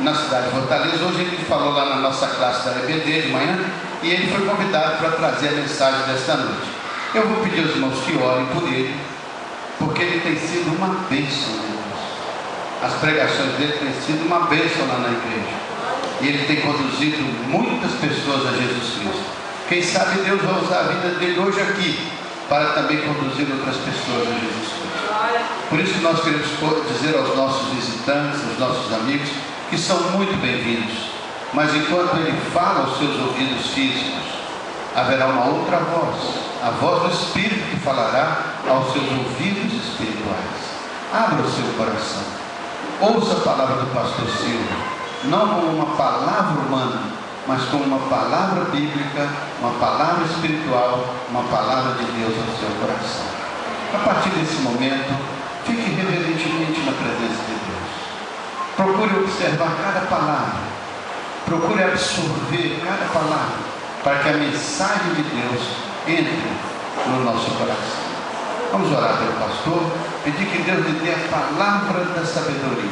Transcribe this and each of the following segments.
na cidade de Fortaleza. Hoje ele falou lá na nossa classe da EBD de manhã e ele foi convidado para trazer a mensagem desta noite. Eu vou pedir aos irmãos que orem por ele, porque ele tem sido uma bênção de Deus. As pregações dele têm sido uma bênção lá na igreja. E ele tem conduzido muitas pessoas a Jesus Cristo. Quem sabe Deus vai usar a vida dele hoje aqui para também conduzir outras pessoas a Jesus Cristo. Por isso nós queremos dizer aos nossos visitantes, aos nossos amigos, que são muito bem-vindos. Mas enquanto ele fala aos seus ouvidos físicos, haverá uma outra voz, a voz do Espírito que falará aos seus ouvidos espirituais. Abra o seu coração, ouça a palavra do pastor Silvio, não como uma palavra humana, mas como uma palavra bíblica, uma palavra espiritual, uma palavra de Deus ao seu coração. A partir desse momento, fique reverentemente na presença de Deus. Procure observar cada palavra, procure absorver cada palavra, para que a mensagem de Deus entre no nosso coração. Vamos orar pelo pastor, pedir que Deus lhe dê a palavra da sabedoria,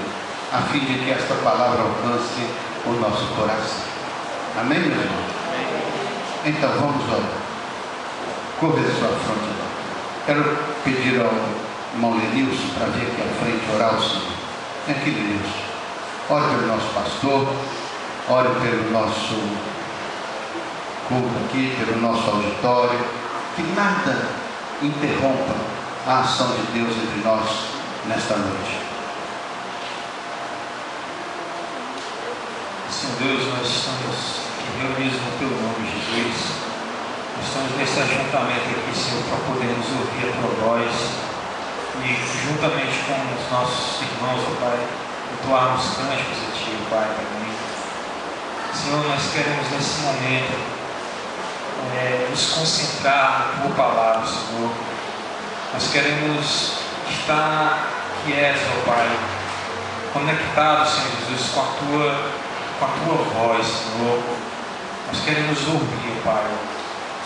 a fim de que esta palavra alcance o nosso coração. Amém, meu irmão? Então, vamos orar. Curva a sua fronte. Quero pedir ao irmão Lenilson para vir aqui à frente orar ao Senhor. Vem aqui, Lenilson. Ore pelo nosso pastor, ore pelo nosso culto aqui, pelo nosso auditório. Que nada interrompa a ação de Deus entre nós nesta noite. Senhor Deus, nós estamos reunidos no Teu nome, Jesus. Nós estamos nesse ajuntamento aqui, Senhor, para podermos ouvir a Tua voz e, juntamente com os nossos irmãos, ó Pai, entoarmos cânticos a Ti, ó Pai, também. Senhor, nós queremos nesse momento nos concentrar na Tua palavra, Senhor. Nós queremos estar quietos, ó Pai, conectados, Senhor Jesus, com a Tua voz, Senhor. Nós queremos ouvir, Pai.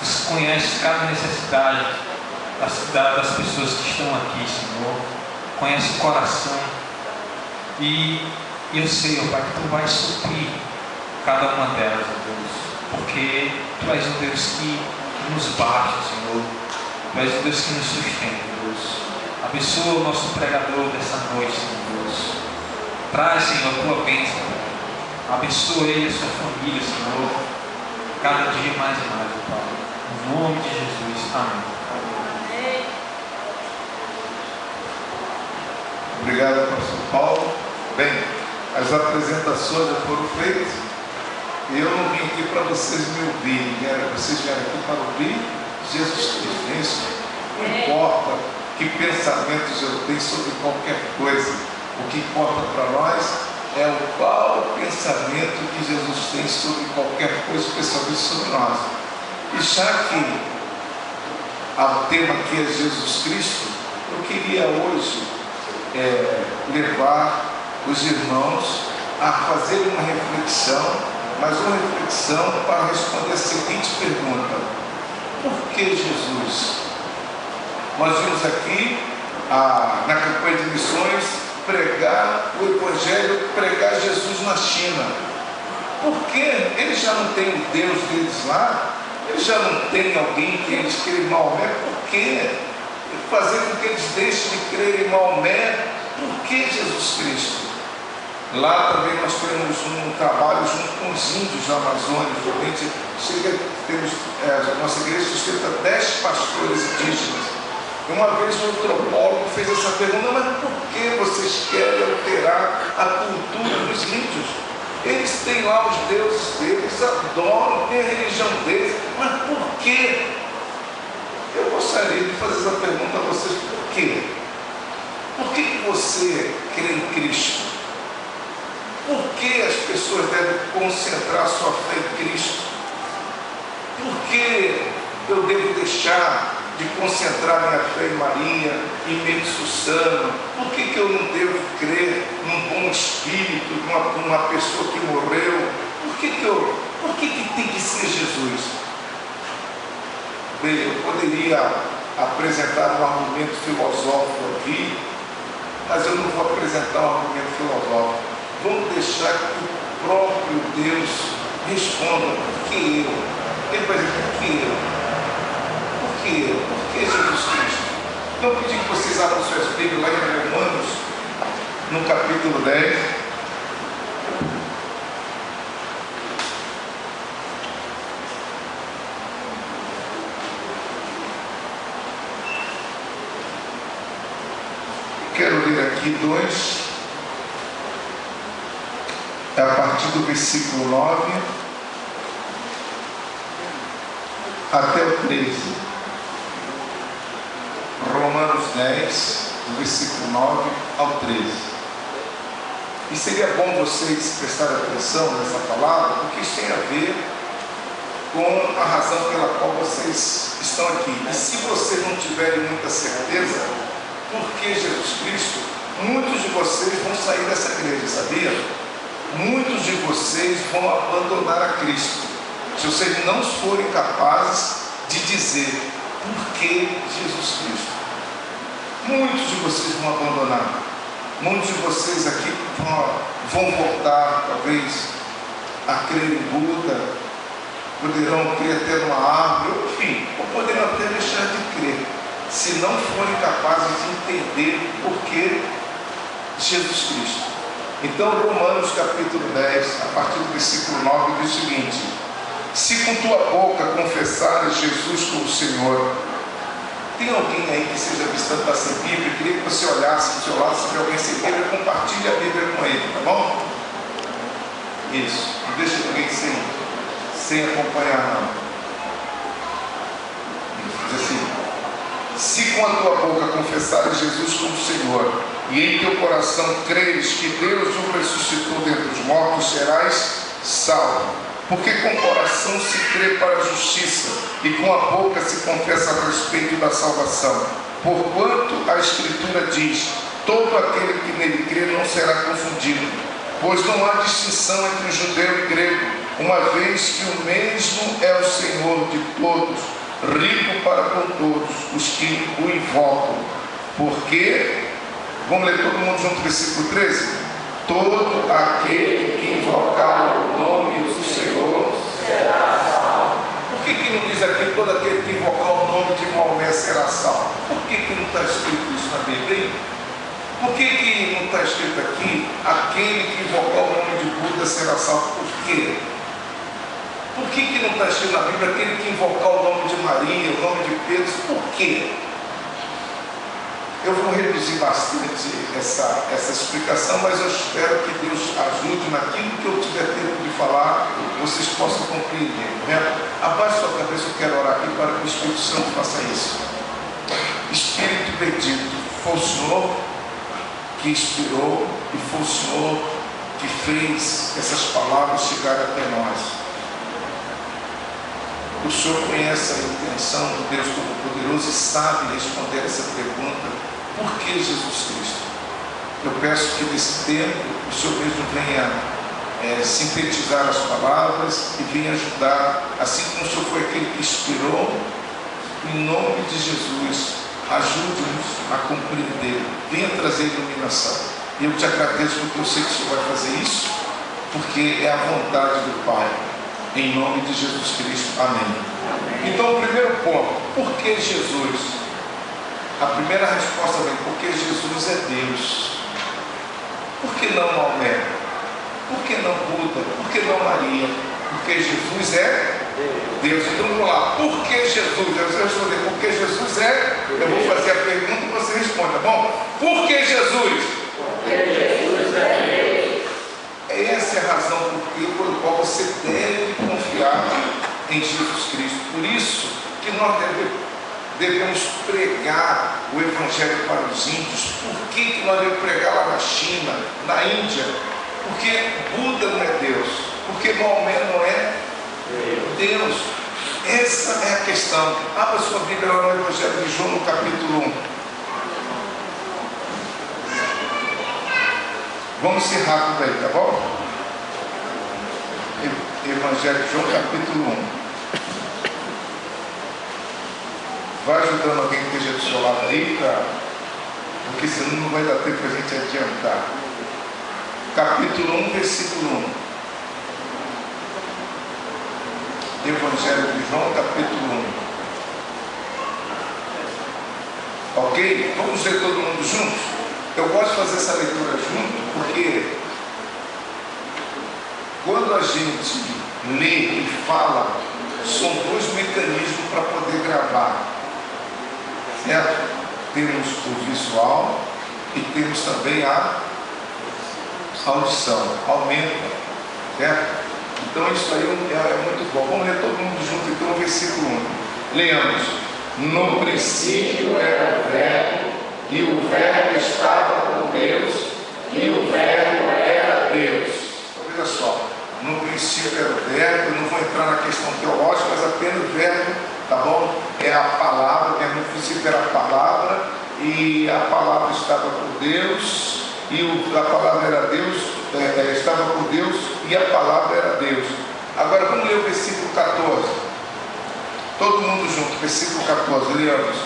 Você conhece cada necessidade das pessoas que estão aqui, Senhor. Conhece o coração. E eu sei, ó Pai, que Tu vais suprir cada uma delas, ó Deus. Porque Tu és um Deus que nos bate, Senhor. Tu és um Deus que nos sustenta, Deus. Abençoa o nosso pregador dessa noite, Senhor Deus. Traz, Senhor, a Tua bênção, Pai. Abençoa ele e a sua família, Senhor, cada dia mais e mais, ó Pai. Em nome de Jesus. Amém. Obrigado, pastor Paulo. Bem, as apresentações já foram feitas e eu não vim aqui para vocês me ouvirem, vocês vieram aqui para ouvir Jesus Cristo. Isso não importa que pensamentos eu tenho sobre qualquer coisa. O que importa para nós é qual o pensamento que Jesus tem sobre qualquer coisa, especialmente sobre nós. E já que o tema aqui é Jesus Cristo, eu queria hoje levar os irmãos a fazer uma reflexão, mas uma reflexão para responder a seguinte pergunta: por que Jesus? Nós vimos aqui na campanha de missões pregar o Evangelho, pregar Jesus na China. Porque eles já não têm o Deus deles lá, eles já não têm alguém que eles creem em Maomé. Por que fazer com que eles deixem de crer em Maomé? Por que Jesus Cristo? Lá também nós temos um trabalho junto com os índios da Amazônia. A nossa igreja sustenta 10 pastores indígenas. Uma vez um antropólogo fez essa pergunta: mas por que vocês querem alterar a cultura dos índios? Eles têm lá os deuses deles, adoram, têm a religião deles, mas por quê? Eu gostaria de fazer essa pergunta a vocês: por quê? Por que você crê em Cristo? Por que as pessoas devem concentrar sua fé em Cristo? Por que eu devo deixar de concentrar minha fé em Maria, em Mãe de Susana? Por que eu não devo crer num bom espírito, numa pessoa que morreu? Por que tem que ser Jesus? Bem, eu poderia apresentar um argumento filosófico aqui, mas eu não vou apresentar um argumento filosófico. Vamos deixar que o próprio Deus responda: por que eu? Ele vai dizer: por que eu? Por que eu? Por que Jesus Cristo? Então eu pedi que vocês abram suas Bíblias lá em Romanos, no capítulo 10. Quero ler aqui a partir do versículo 9 até o 13. Romanos 10, do versículo 9 ao 13. E seria bom vocês prestarem atenção nessa palavra, porque isso tem a ver com a razão pela qual vocês estão aqui. E se vocês não tiverem muita certeza, porque Jesus Cristo, muitos de vocês vão sair dessa igreja, sabia? Muitos de vocês vão abandonar a Cristo, se vocês não forem capazes de dizer: por que Jesus Cristo? Muitos de vocês vão abandonar. Muitos de vocês aqui vão voltar, talvez, a crer em Buda, poderão crer até numa árvore, enfim, ou poderão até deixar de crer, se não forem capazes de entender por que Jesus Cristo. Então, Romanos capítulo 10, a partir do versículo 9, diz o seguinte: se com tua boca confessares Jesus como Senhor. Tem alguém aí que seja cristão para sem Bíblia? Eu queria que você olhasse do seu lado, se tem alguém sem Bíblia, compartilhe a Bíblia com ele, tá bom? Isso, não deixa ninguém sem acompanhar, não. Diz assim: se com a tua boca confessares Jesus como Senhor, e em teu coração creres que Deus o ressuscitou dentre os mortos, serás salvo. Porque com o coração se crê para a justiça, e com a boca se confessa a respeito da salvação. Porquanto a Escritura diz: todo aquele que nele crê não será confundido, pois não há distinção entre judeu e grego, uma vez que o mesmo é o Senhor de todos, rico para com todos os que o invocam. Porque, vamos ler todo mundo junto, versículo 13: todo aquele que invocar o nome do Senhor será salvo. Por que não diz aqui: todo aquele que invocar o nome de Maomé será salvo? Por que não está escrito isso na Bíblia? Por que não está escrito aqui: aquele que invocar o nome de Buda será salvo? Por quê? Por que não está escrito na Bíblia: aquele que invocar o nome de Maria, o nome de Pedro? Por quê? Eu vou reduzir bastante essa explicação, mas eu espero que Deus ajude naquilo que eu tiver tempo de falar, vocês possam compreender. Né? Abaixe sua cabeça, eu quero orar aqui para que o Espírito Santo faça isso. Espírito bendito, foi o Senhor que inspirou e foi o Senhor que fez essas palavras chegarem até nós. O Senhor conhece a intenção do Deus Todo-Poderoso e sabe responder essa pergunta: por que Jesus Cristo? Eu peço que nesse tempo o Senhor mesmo venha sintetizar as palavras e venha ajudar, assim como o Senhor foi aquele que inspirou, em nome de Jesus, ajude-nos a compreender, venha trazer iluminação. E eu te agradeço porque eu sei que o Senhor vai fazer isso, porque é a vontade do Pai. Em nome de Jesus Cristo. Amém. Então, o primeiro ponto: por que Jesus? A primeira resposta vem: porque Jesus é Deus. Por que não Maomé? Por que não Buda? Por que não Maria? Porque Jesus é Deus. Então vamos lá: por que Jesus? Eu vou responder: porque Jesus é. Eu vou fazer a pergunta e você responde, tá bom? Por que Jesus? Porque Jesus é Deus. Essa é a razão pela qual você deve confiar em Jesus Cristo. Por isso que nós devemos pregar o Evangelho para os índios. Por que nós devemos pregar lá na China, na Índia? Porque Buda não é Deus. Porque Maomé não é Deus. Essa é a questão. Abra sua Bíblia lá no Evangelho de João, no capítulo 1. Vamos ser rápido aí, tá bom? Evangelho de João, capítulo 1. Vai ajudando alguém que esteja do seu lado aí, porque senão não vai dar tempo para a gente adiantar. capítulo 1, versículo 1. Evangelho de João, capítulo 1. Ok? Vamos ler todo mundo juntos? Eu gosto de fazer essa leitura junto, porque quando a gente lê e fala, são dois mecanismos para poder gravar, certo? Temos o visual e temos também a audição, aumenta, certo? Então isso aí é muito bom. Vamos ler todo mundo junto então o versículo 1. Leamos. No princípio era o Verbo, e o Verbo estava com Deus, e o Verbo era Deus. Veja só, no princípio era o Verbo. Eu não vou entrar na questão teológica, mas apenas o Verbo, tá bom? É a palavra, no princípio era a palavra, e a palavra estava com Deus, e a palavra era Deus, estava com Deus, e a palavra era Deus. Agora vamos ler o versículo 14. Todo mundo junto, versículo 14, leamos.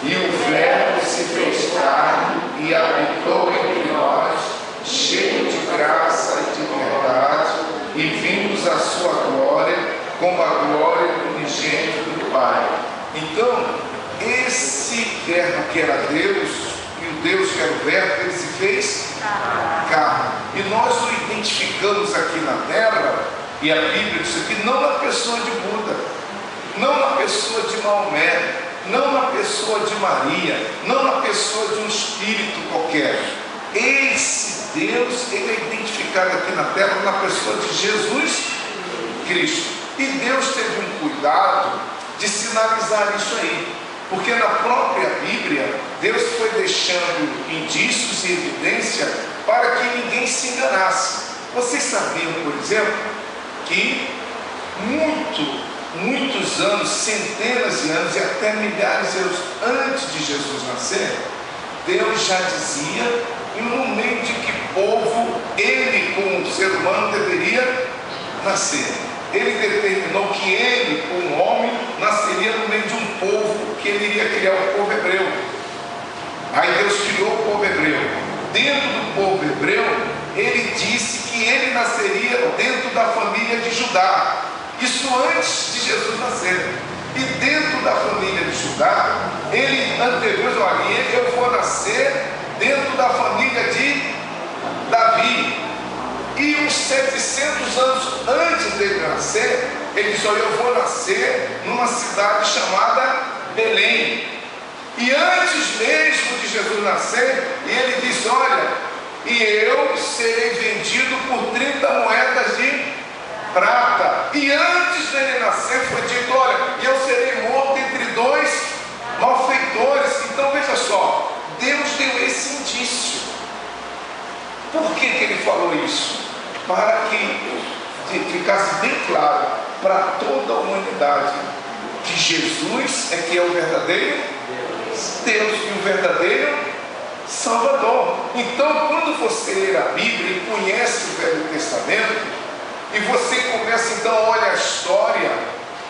E o Verbo se fez carne e habitou entre nós, cheio de graça e de verdade, e vimos a sua glória como a glória do unigênito do Pai. Então, esse Verbo que era Deus, e o Deus que era o Verbo, ele se fez carne. E nós o identificamos aqui na terra, e a Bíblia diz aqui, não na pessoa de Buda, não na pessoa de Maomé, não na pessoa de Maria, não na pessoa de um espírito qualquer. Esse Deus, ele é identificado aqui na terra na pessoa de Jesus Cristo. E Deus teve um cuidado de sinalizar isso aí, porque na própria Bíblia, Deus foi deixando indícios e evidência para que ninguém se enganasse. Vocês sabiam, por exemplo, que muitos anos, centenas de anos e até milhares de anos antes de Jesus nascer, Deus já dizia no meio de que povo ele, como ser humano, deveria nascer. Ele determinou que ele, como homem, nasceria no meio de um povo, que ele iria criar o povo hebreu. Aí Deus criou o povo hebreu. Dentro do povo hebreu, ele disse que ele nasceria dentro da família de Judá. Isso antes de Jesus nascer. E dentro da família de Judá, ele anteveu, olha, eu vou nascer dentro da família de Davi. E uns 700 anos antes dele nascer, ele disse, olha, eu vou nascer numa cidade chamada Belém. E antes mesmo de Jesus nascer, ele disse, olha, e eu serei vendido por 30 moedas de prata. E antes dele nascer foi dito, olha, eu serei morto entre dois malfeitores. Então veja só, Deus deu esse indício. Por que ele falou isso? Para que ficasse bem claro para toda a humanidade que Jesus é que é o verdadeiro Deus e o verdadeiro Salvador. Então, quando você lê a Bíblia e conhece o Velho Testamento, e você começa então a olhar a história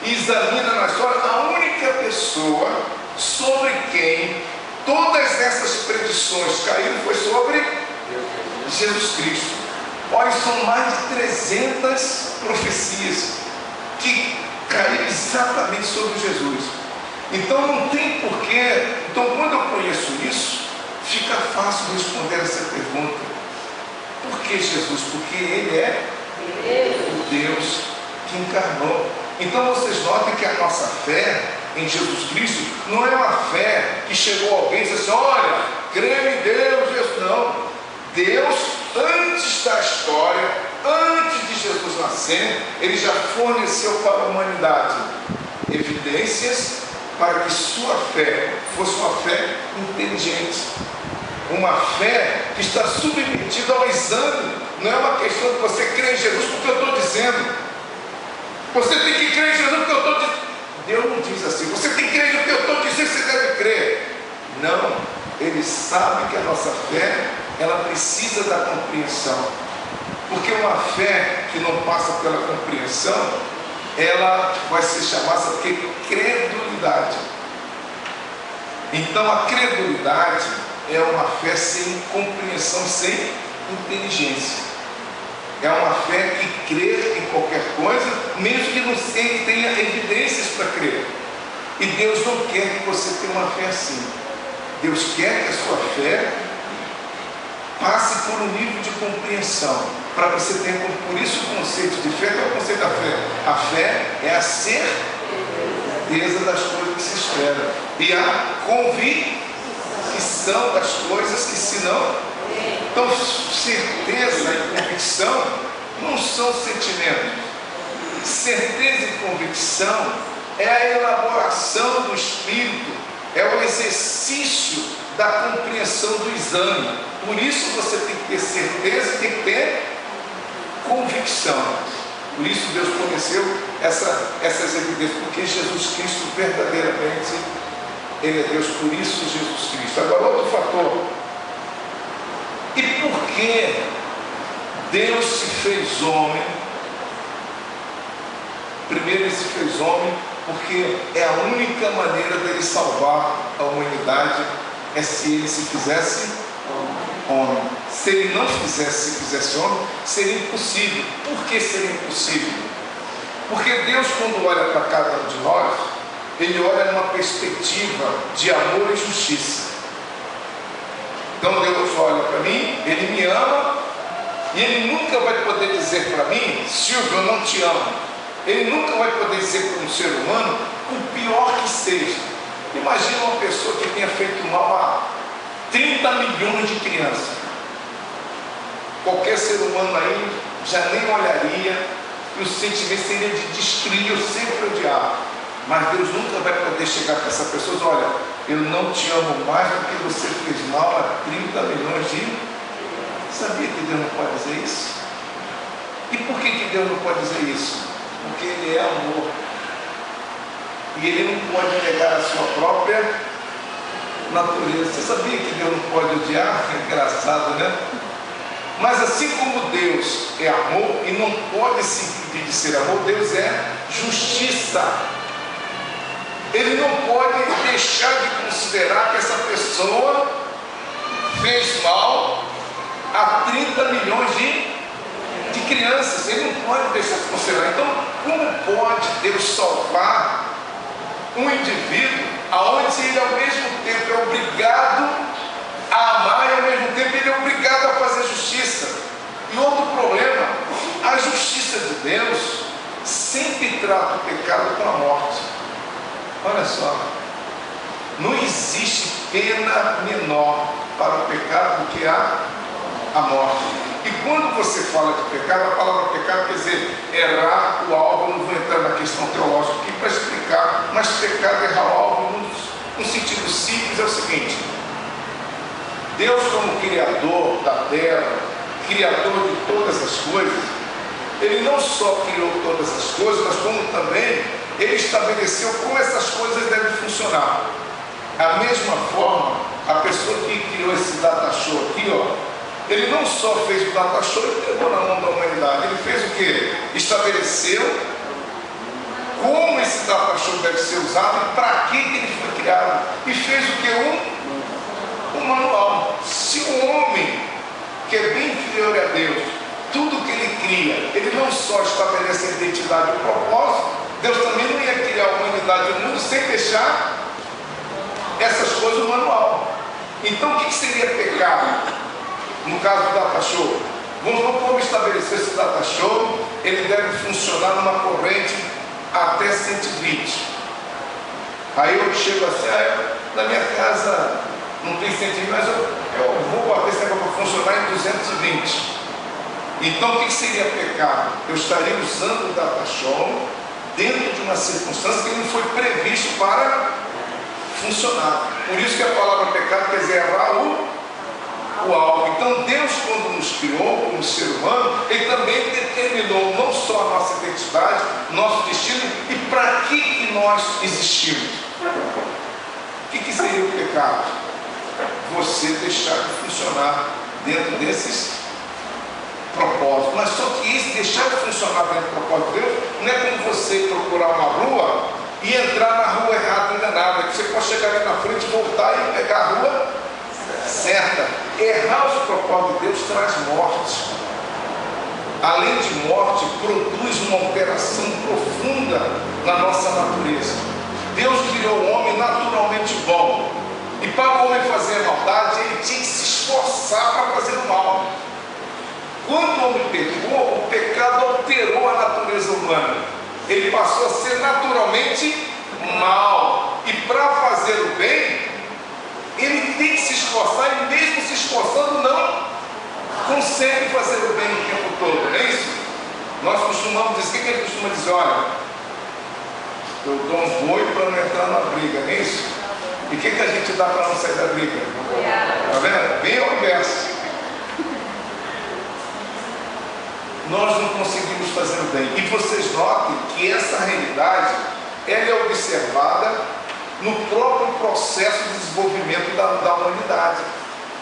e examina na história, a única pessoa sobre quem todas essas predições caíram foi sobre Jesus Cristo. Olha, são mais de 300 profecias que caíram exatamente sobre Jesus. Então não tem porquê. Então quando eu conheço isso, fica fácil responder essa pergunta. Por que Jesus? Porque Ele é o Deus que encarnou. Então vocês notem que a nossa fé em Jesus Cristo não é uma fé que chegou a alguém e disse assim, olha, creio em Deus, Jesus. Não. Deus, antes da história, antes de Jesus nascer, Ele já forneceu para a humanidade evidências para que sua fé fosse uma fé inteligente, uma fé que está submetida ao exame. Não é uma questão de você crer em Jesus porque eu estou dizendo. Você tem que crer em Jesus porque eu estou dizendo. Deus não diz assim, você tem que crer no que eu estou dizendo, você deve crer. Não, Ele sabe que a nossa fé, ela precisa da compreensão. Porque uma fé que não passa pela compreensão, ela vai ser chamada de credulidade. Então a credulidade é uma fé sem compreensão, sem inteligência. É uma fé que crê em qualquer coisa, mesmo que não tenha evidências para crer. E Deus não quer que você tenha uma fé assim. Deus quer que a sua fé passe por um nível de compreensão, para você ter, por isso o conceito de fé. Qual é o conceito da fé? A fé é a certeza das coisas que se esperam e a convicção das coisas que se não. Então, certeza e convicção não são sentimentos. Certeza e convicção é a elaboração do espírito, é o exercício da compreensão do exame. Por isso você tem que ter certeza e tem que ter convicção. Por isso Deus forneceu essas evidências, porque Jesus Cristo verdadeiramente, Ele é Deus, por isso Jesus Cristo. Agora, outro fator. E por que Deus se fez homem? Primeiro Ele se fez homem porque é a única maneira dele salvar a humanidade, é se Ele se fizesse homem. Se Ele não se fizesse homem, seria impossível. Por que seria impossível? Porque Deus, quando olha para cada um de nós, Ele olha numa perspectiva de amor e justiça. Então Deus olha para mim, Ele me ama, e Ele nunca vai poder dizer para mim: Silvio, eu não te amo. Ele nunca vai poder dizer para um ser humano, por pior que seja. Imagina uma pessoa que tenha feito mal a 30 milhões de crianças. Qualquer ser humano aí já nem olharia, e o sentimento seria de destruir, eu sempre odiar. Mas Deus nunca vai poder chegar para essa pessoa e dizer: olha, eu não te amo mais porque você fez mal a 30 milhões de... Sabia que Deus não pode dizer isso? E por que Deus não pode dizer isso? Porque Ele é amor. E Ele não pode negar a sua própria natureza. Você sabia que Deus não pode odiar? É engraçado, né? Mas assim como Deus é amor e não pode se impedir de ser amor, Deus é justiça. Ele não pode deixar de considerar que essa pessoa fez mal a 30 milhões de crianças. Ele não pode deixar de considerar. Então, como pode Deus salvar um indivíduo aonde Ele ao mesmo tempo é obrigado a amar e ao mesmo tempo Ele é obrigado a fazer justiça? E outro problema, a justiça de Deus sempre trata o pecado com a morte. Olha só, não existe pena menor para o pecado do que a morte. E quando você fala de pecado, a palavra pecado quer dizer errar o alvo. Eu não vou entrar na questão teológica aqui para explicar, mas pecado, errar o alvo, no sentido simples, é o seguinte: Deus, como Criador da terra, Criador de todas as coisas, Ele não só criou todas as coisas, mas como também Ele estabeleceu como essas coisas devem funcionar. Da mesma forma, a pessoa que criou esse data show aqui, Ele não só fez o data show e pegou na mão da humanidade. Ele fez o quê? Estabeleceu como esse data show deve ser usado e para que ele foi criado. E fez o quê? Um manual. Se o homem, que é bem inferior a Deus, tudo que ele cria, ele não só estabelece a identidade e o propósito, Deus também não ia criar a humanidade e o mundo sem deixar essas coisas no manual. Então o que seria pecado? No caso do data show, vamos estabelecer esse data show. Ele deve funcionar numa corrente até 120. Aí eu chego assim: na minha casa não tem 120, mas eu vou bater esse negócio para funcionar em 220. Então o que seria pecado? Eu estaria usando o data show dentro de uma circunstância que não foi previsto para funcionar. Por isso que a palavra pecado quer dizer errar o alvo. Então Deus, quando nos criou como ser humano, Ele também determinou não só a nossa identidade, nosso destino e para que nós existimos. O que seria o pecado? Você deixar de funcionar dentro desses propósitos. Mas só que isso, deixar de funcionar dentro do propósito de Deus, não é como você procurar uma rua e entrar na rua errada, enganada, que você pode chegar ali na frente, voltar e pegar a rua certa. Errar os propósitos de Deus traz morte. além de morte, produz uma alteração profunda na nossa natureza. Deus criou o homem naturalmente bom. E para o homem fazer a maldade, ele tinha que se esforçar para fazer o mal. Quando o homem pecou, o pecado alterou a natureza humana. Ele passou a ser naturalmente mal. E para fazer o bem, ele tem que se esforçar, e mesmo se esforçando, não consegue fazer o bem o tempo todo, não é isso? Nós costumamos dizer, o que ele costuma dizer? Olha, eu dou um boi para não entrar na briga, não é isso? E o que a gente dá para não sair da briga? Está vendo? Bem ao inverso. Nós não conseguimos fazer o bem. E vocês notem que essa realidade, ela é observada no próprio processo de desenvolvimento da humanidade.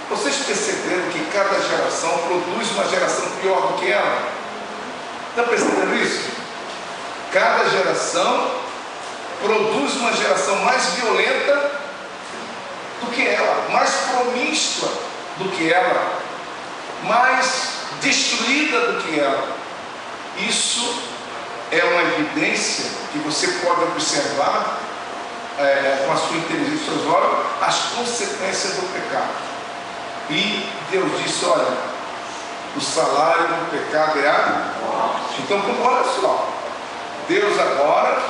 Vocês perceberam que cada geração produz uma geração pior do que ela? Está percebendo isso? Cada geração produz uma geração mais violenta do que ela, mais promíscua do que ela, mais destruída do que ela. Isso é uma evidência que você pode observar com a sua inteligência, seus olhos, as consequências do pecado. E Deus disse: olha, o salário do pecado é a morte. Então, olha só, Deus agora,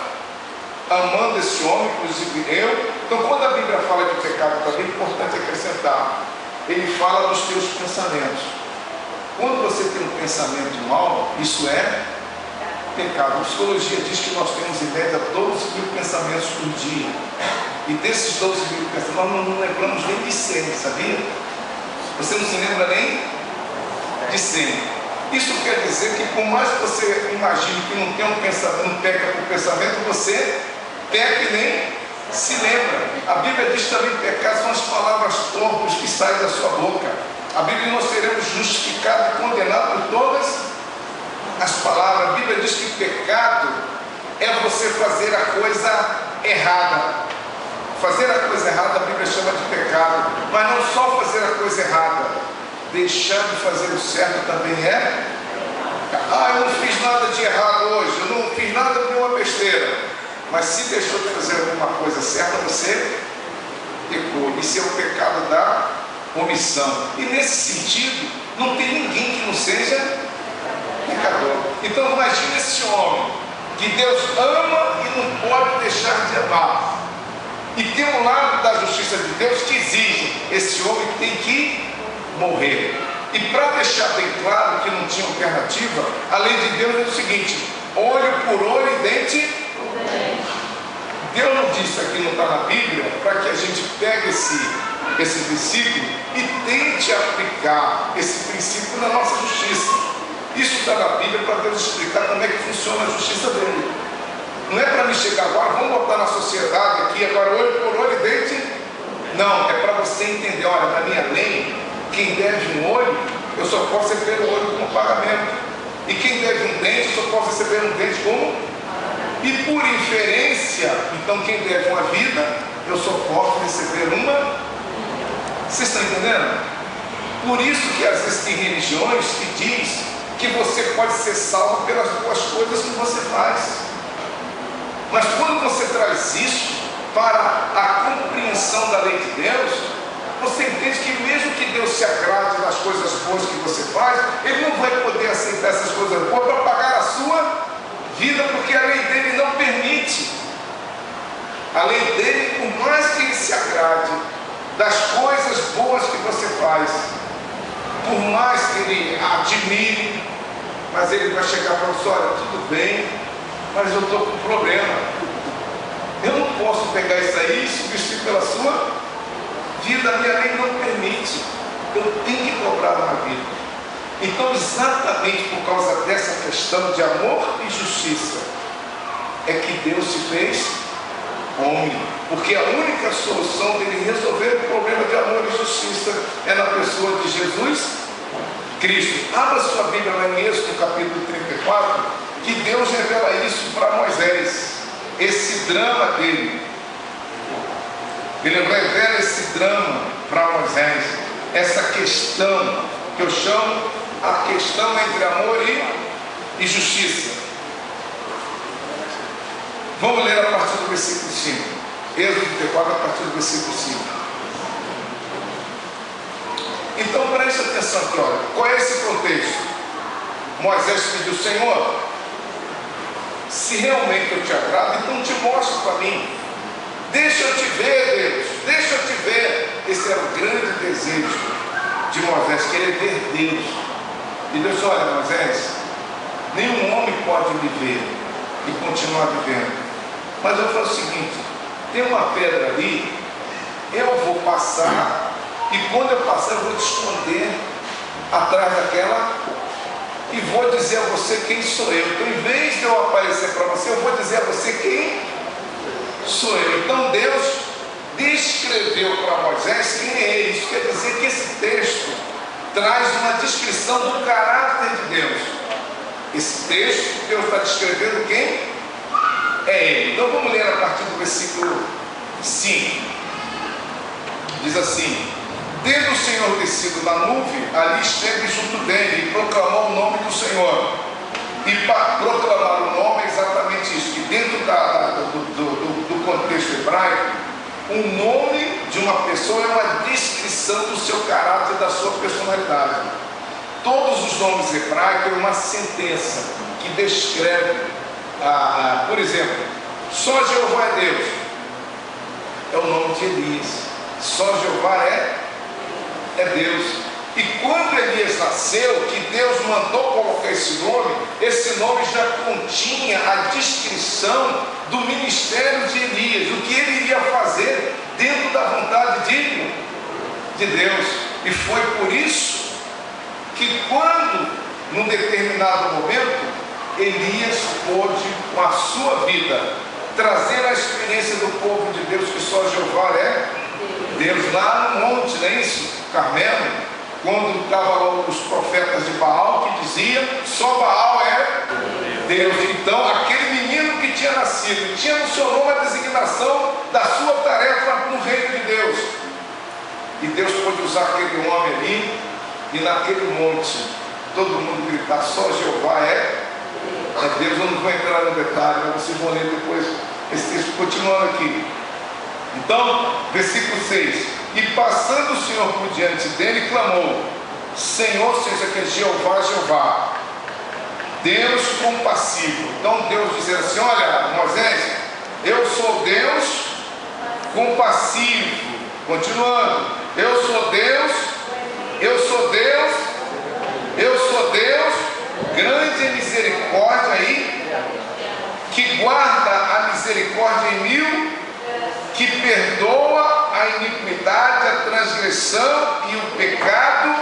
amando esse homem, inclusive eu. Então, quando a Bíblia fala de pecado, também é importante acrescentar, ele fala dos teus pensamentos. Quando você tem um pensamento mau, isso é pecado. A psicologia diz que nós temos em média 12.000 pensamentos por dia. E desses 12.000 pensamentos, nós não lembramos nem de 100, sabia? Você não se lembra nem de 100. Isso quer dizer que, por mais que você imagine que não tem um pensamento, não peca por pensamento, você peca e nem se lembra. A Bíblia diz também que pecado são as palavras torpes que saem da sua boca. A Bíblia, nós seremos justificados e condenados por todas as palavras. A Bíblia diz que pecado é você fazer a coisa errada. Fazer a coisa errada, a Bíblia chama de pecado. Mas não só fazer a coisa errada, deixar de fazer o certo também é. Eu não fiz nada de errado hoje, eu não fiz nada de uma besteira. Mas se deixou de fazer alguma coisa certa, você pecou. Isso é o pecado da omissão. E nesse sentido, não tem ninguém que não seja pecador. Então imagine esse homem que Deus ama e não pode deixar de amar. E tem um lado da justiça de Deus que exige: esse homem tem que morrer. E para deixar bem claro que não tinha alternativa, a lei de Deus é o seguinte: olho por olho e dente por dente. Deus não disse aqui, não está na Bíblia, para que a gente pegue esse princípio e tente aplicar esse princípio na nossa justiça. Isso está na Bíblia para Deus explicar como é que funciona a justiça dele. Não é para me chegar agora, vamos botar na sociedade aqui, agora olho por olho e dente. Não, é para você entender: olha, na minha lei, quem deve um olho, eu só posso receber o olho como pagamento. E quem deve um dente, eu só posso receber um dente como. E por inferência, então quem deve uma vida, eu só posso receber uma. Vocês estão entendendo? Por isso que às vezes tem religiões que diz que você pode ser salvo pelas boas coisas que você faz. Mas quando você traz isso para a compreensão da lei de Deus, você entende que mesmo que Deus se agrade nas coisas boas que você faz, Ele não vai poder aceitar essas coisas boas para pagar a sua vida, porque a lei dele não permite. A lei dele, por mais que Ele se agrade das coisas boas que você faz, por mais que Ele admire, mas Ele vai chegar para você: olha, tudo bem, mas eu estou com um problema. Eu não posso pegar isso aí e substituir pela sua vida. A minha lei não permite. Eu tenho que cobrar na vida. Então, exatamente por causa dessa questão de amor e justiça, é que Deus se fez homem. Porque a única solução dele resolver o problema de amor e justiça é na pessoa de Jesus Cristo. Abra sua Bíblia lá em Êxodo, capítulo 34, que Deus revela isso para Moisés, esse drama dele. Ele revela esse drama para Moisés, essa questão que eu chamo a questão entre amor e justiça. Vamos ler a partir do versículo 5. Êxodo 34, a partir do versículo 5. Então preste atenção aqui, olha. Qual é esse contexto? Moisés pediu: Senhor, se realmente eu te agrado, então te mostra para mim. Deixa eu te ver, Deus. Deixa eu te ver. Esse era o grande desejo de Moisés, querer ver Deus. E Deus: olha, Moisés, nenhum homem pode me ver e continuar vivendo. Mas eu falo o seguinte: tem uma pedra ali, eu vou passar, e quando eu passar eu vou te esconder atrás daquela, e vou dizer a você quem sou eu. Então, em vez de eu aparecer para você, eu vou dizer a você quem sou eu. Então Deus descreveu para Moisés quem é ele. Isso quer dizer que esse texto traz uma descrição do caráter de Deus. Esse texto, Deus está descrevendo quem é ele. Então vamos ler a partir do versículo 5. Diz assim: tendo o Senhor descido na nuvem, ali esteve junto dele e proclamou o nome do Senhor. E para proclamar o nome é exatamente isso, que dentro do contexto hebraico, o nome de uma pessoa é uma descrição do seu caráter e da sua personalidade. Todos os nomes hebraicos é uma sentença que descreve, por exemplo, só Jeová é Deus, é o nome de Elias. Só Jeová é Deus. E quando Elias nasceu, que Deus mandou colocar esse nome já continha a descrição do ministério de Elias, o que ele iria fazer dentro da vontade de Deus. E foi por isso que quando, num determinado momento, Elias pôde, com a sua vida, trazer a experiência do povo de Deus, que só Jeová é Deus, lá no monte, não é isso? Carmelo, quando estavam os profetas de Baal, que diziam: só Baal é Deus. Então, aquele menino que tinha nascido, tinha no seu nome a designação da sua tarefa no reino de Deus. E Deus pôde usar aquele homem ali, e naquele monte, todo mundo gritar: só Jeová é Deus. Eu não vou entrar no detalhe, mas vocês vão ler depois esse texto, continuando aqui. Então, versículo 6: e passando o Senhor por diante dele, clamou: Senhor, seja que é Jeová, Jeová, Deus compassivo. Então Deus dizia assim: olha, Moisés, eu sou Deus compassivo. Continuando: eu sou Deus, grande em misericórdia aí, que guarda a misericórdia em mil, que perdoa a iniquidade, a transgressão e o pecado,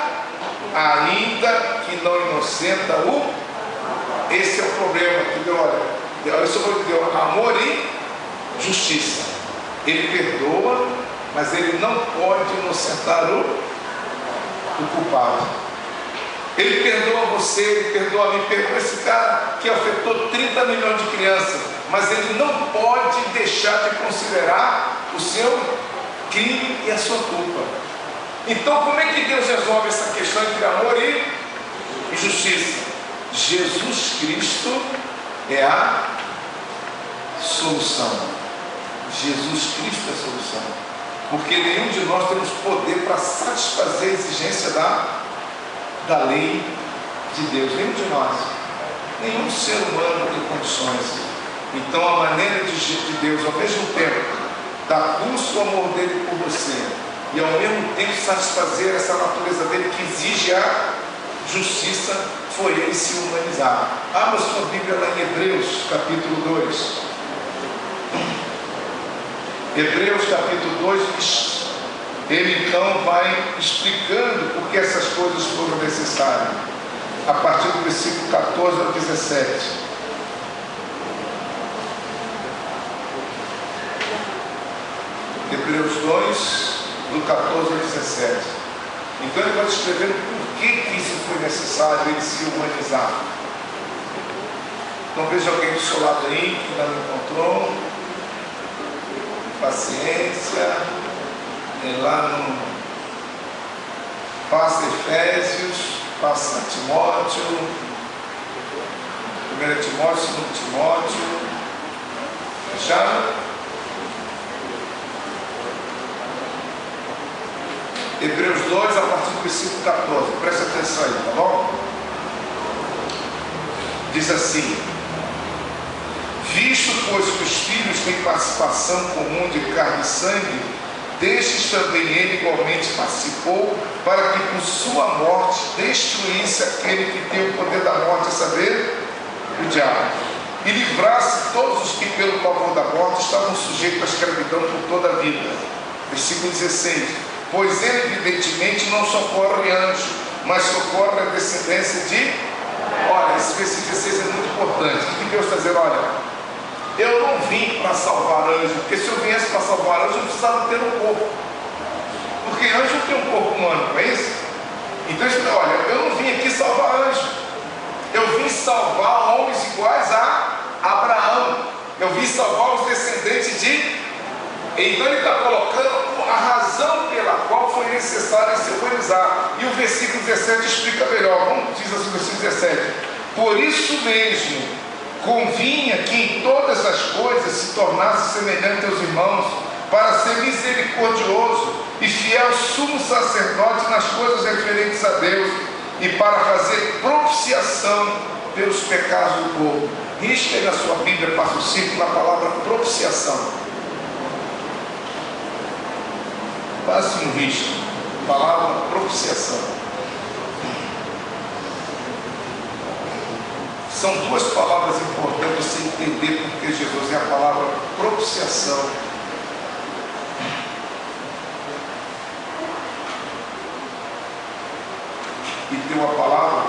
ainda que não inocenta o. Esse é o problema, entendeu? Olha, eu só vou dizer: amor e justiça. Ele perdoa, mas ele não pode inocentar o culpado. Ele perdoa você, ele perdoa a mim, perdoa esse cara que afetou 30 milhões de crianças, mas ele não pode deixar de considerar o seu crime e a sua culpa. Então, como é que Deus resolve essa questão entre amor e justiça? Jesus Cristo é a solução. Jesus Cristo é a solução. Porque nenhum de nós temos poder para satisfazer a exigência da lei de Deus. Nenhum de nós. Nenhum ser humano tem condições. Então, a maneira de Deus, ao mesmo tempo, dar curso ao amor dele por você, e ao mesmo tempo satisfazer essa natureza dele que exige a justiça, foi ele se humanizar. Abra sua Bíblia lá em Hebreus, capítulo 2. Hebreus, capítulo 2, ele então vai explicando por que essas coisas foram necessárias. A partir do versículo 14 ao 17. Hebreus 2, do 14 ao 17. Então ele vai descrevendo por que isso foi necessário, ele se humanizar. Então veja alguém do seu lado aí que ainda não encontrou. Paciência. Lá no Passa Efésios, Passa Timóteo, 1 Timóteo, 2 Timóteo. Fecharam? Hebreus 2, a partir do versículo 14. Presta atenção aí, tá bom? Diz assim: visto, pois, que os filhos têm participação comum de carne e sangue, destes também ele igualmente participou, para que por sua morte destruísse aquele que tem o poder da morte, a saber, o diabo, e livrasse todos os que pelo pavor da morte estavam sujeitos à escravidão por toda a vida. Versículo 16: pois ele evidentemente não socorre anjo, mas socorre a descendência de... Olha, esse versículo 16 é muito importante. O que Deus está dizendo? Olha, eu não vim para salvar anjo, porque se eu viesse para salvar anjo, eu precisava ter um corpo. Porque anjo tem um corpo humano, não é isso? Então, olha, eu não vim aqui salvar anjo. Eu vim salvar homens iguais a Abraão. Eu vim salvar os descendentes de... Então ele está colocando a razão pela qual foi necessário simbolizar. E o versículo 17 explica melhor. Como diz assim o versículo 17: por isso mesmo convinha que em todas as coisas se tornasse semelhante aos irmãos, para ser misericordioso e fiel sumo sacerdote nas coisas referentes a Deus, e para fazer propiciação pelos pecados do povo. Risca aí na sua Bíblia, passa o círculo na palavra propiciação. Passe um risco, palavra propiciação. São duas palavras importantes para você entender porque Jesus é a palavra propiciação. E tem uma palavra,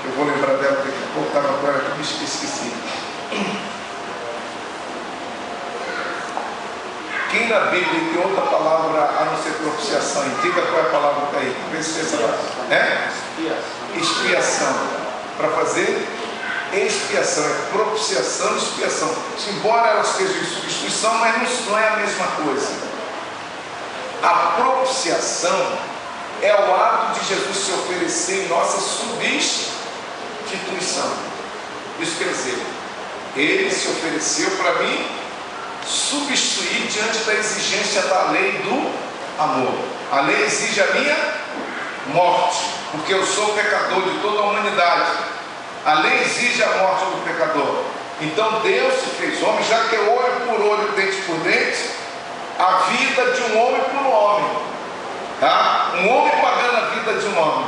eu vou lembrar dela daqui a pouco, estava agora que me esqueci. Quem na Bíblia tem outra palavra a não ser propiciação? Indica qual é a palavra que está aí. Vê se você sabe. Expiação. Para fazer expiação. É propiciação e expiação. Embora elas estejam em substituição, mas não é a mesma coisa. A propiciação é o ato de Jesus se oferecer em nossa substituição. Isso quer dizer, ele se ofereceu para mim substituir diante da exigência da lei do amor. A lei exige a minha morte, porque eu sou pecador de toda a humanidade. A lei exige a morte do pecador. Então Deus se fez homem, já que é olho por olho, dente por dente, a vida de um homem por um homem, tá? Um homem pagando a vida de um homem.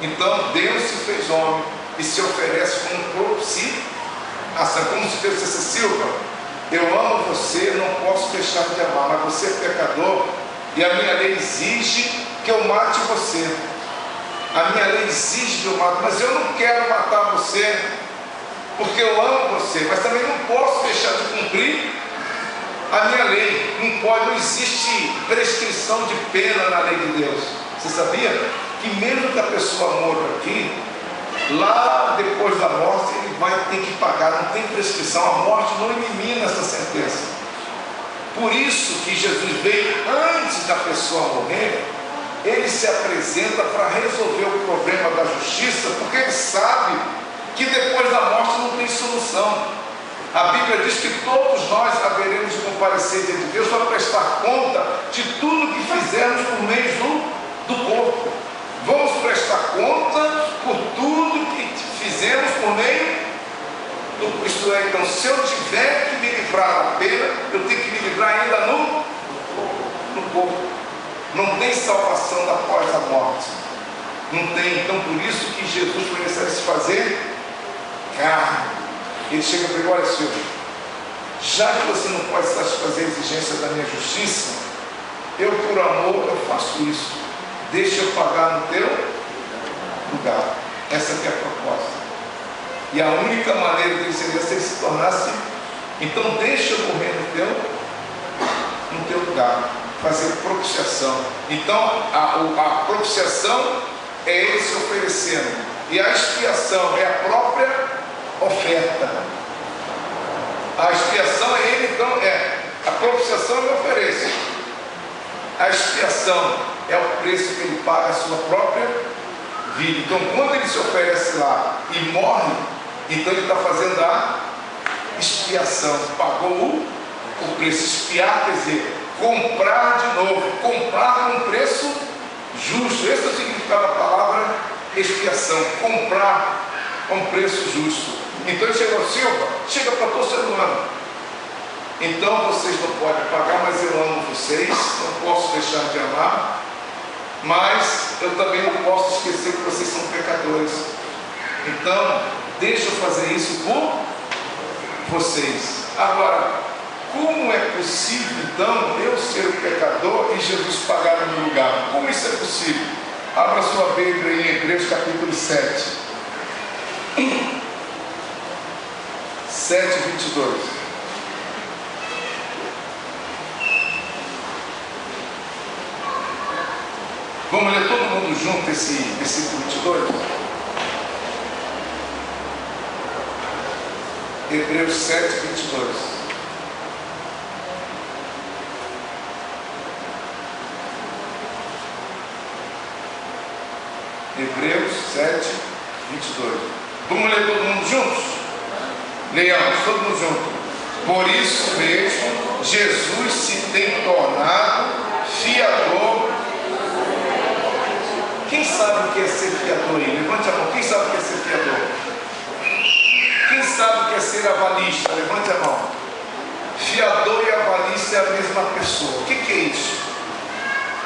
Então Deus se fez homem e se oferece como propiciação, como se Deus dissesse: Silva, eu amo você, não posso deixar de amar, mas você é pecador e a minha lei exige que eu mate você. A minha lei exige que eu mate, mas eu não quero matar você porque eu amo você, mas também não posso deixar de cumprir a minha lei. Não existe prescrição de pena na lei de Deus. Você sabia que mesmo que a pessoa morra aqui, lá depois da morte ele vai ter que pagar, não tem prescrição, a morte não elimina essa sentença. Por isso que Jesus veio antes da pessoa morrer, ele se apresenta para resolver o problema da justiça, porque ele sabe que depois da morte não tem solução. A Bíblia diz que todos nós haveremos de comparecer diante de Deus para prestar conta de tudo que fizermos por meio do corpo. Vamos prestar conta por tudo que fizemos por meio do corpo. Isto é, então, se eu tiver que me livrar da pena, eu tenho que me livrar ainda no corpo. Não tem salvação após a morte. Não tem. Então, por isso que Jesus foi necessário se fazer carne. Ele chega para ele: olha, Senhor, já que você não pode satisfazer a exigência da minha justiça, eu por amor eu faço isso. Deixa eu pagar no teu lugar. Essa aqui é a proposta. E a única maneira dele seria se ele se tornasse. Então deixa eu morrer no teu lugar. Fazer propiciação. Então a propiciação é ele se oferecendo. E a expiação é a própria oferta. A expiação é ele, então a propiciação eu me ofereço. A expiação é o preço que ele paga a sua própria vida. Então, quando ele se oferece lá e morre, então ele está fazendo a expiação. Pagou o preço. Expiar quer dizer comprar de novo, comprar com um preço justo. Esse é o significado da palavra expiação, comprar com um preço justo. Então ele chegou, Silva, chega para todo ser humano. Então vocês não podem pagar, mas eu amo vocês, não posso deixar de amar, mas eu também não posso esquecer que vocês são pecadores. Então, deixa eu fazer isso por vocês. Agora, como é possível então eu ser o pecador e Jesus pagar no meu lugar? Como isso é possível? Abra sua Bíblia em Hebreus capítulo 7. 7, 22. Vamos ler todo mundo junto esse versículo 22? Hebreus 7, 22. Hebreus 7, 22. Vamos ler todo mundo juntos? Leiamos, todo mundo junto. Por isso mesmo, Jesus se tem tornado fiador. Quem sabe o que é ser fiador aí? Levante a mão. Quem sabe o que é ser fiador? Quem sabe o que é ser avalista? Levante a mão. Fiador e avalista é a mesma pessoa. O que é isso?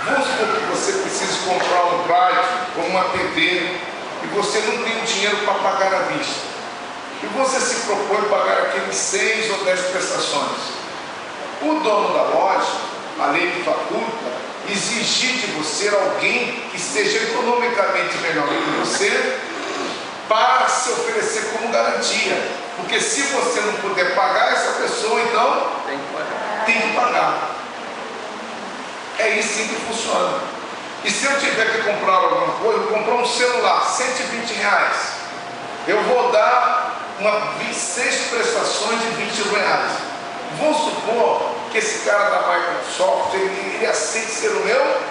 Vamos supor que você precisa comprar um rádio ou uma TV e você não tem o dinheiro para pagar à vista. E você se propõe a pagar aqueles 6 ou 10 prestações. O dono da loja, a lei que faculta, exigir de você alguém que esteja economicamente melhor que você para se oferecer como garantia. Porque se você não puder pagar essa pessoa, então tem que pagar. É isso que funciona. E se eu tiver que comprar alguma coisa, eu comprar um celular, R$120, eu vou dar 6 prestações de R$20. Vamos supor que esse cara da Microsoft, ele aceita ser o meu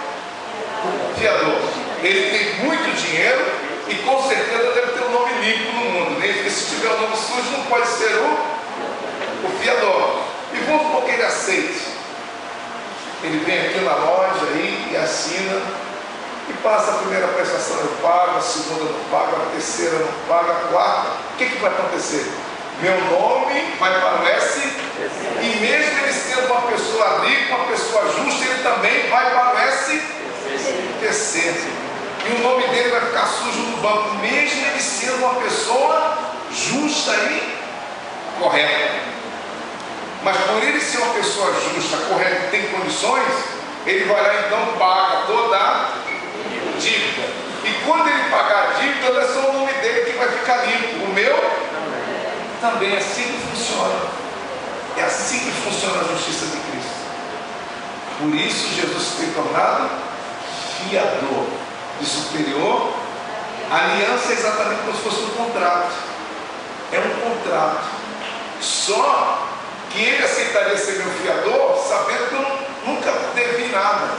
fiador. Ele tem muito dinheiro e com certeza deve ter um nome limpo no mundo, né? Porque se tiver um nome sujo não pode ser o fiador. E vamos supor que ele aceite. Ele vem aqui na loja aí e assina e passa a primeira prestação, eu pago, a segunda não pago, a terceira não pago, a quarta. O que vai acontecer? Meu nome vai para o S, e mesmo ele sendo uma pessoa rica, uma pessoa justa, ele também vai para o SPC. E o nome dele vai ficar sujo no banco, mesmo ele sendo uma pessoa justa e correta. Mas por ele ser uma pessoa justa, correta e tem condições, ele vai lá então paga toda a dívida. E quando ele pagar a dívida, não é só o nome dele que vai ficar limpo. O meu também é assim que funciona. É assim que funciona a justiça de Cristo. Por isso Jesus se tem tornado fiador de superior. A aliança é exatamente como se fosse um contrato. É um contrato. Só que ele aceitaria ser meu fiador, sabendo que eu nunca devi nada.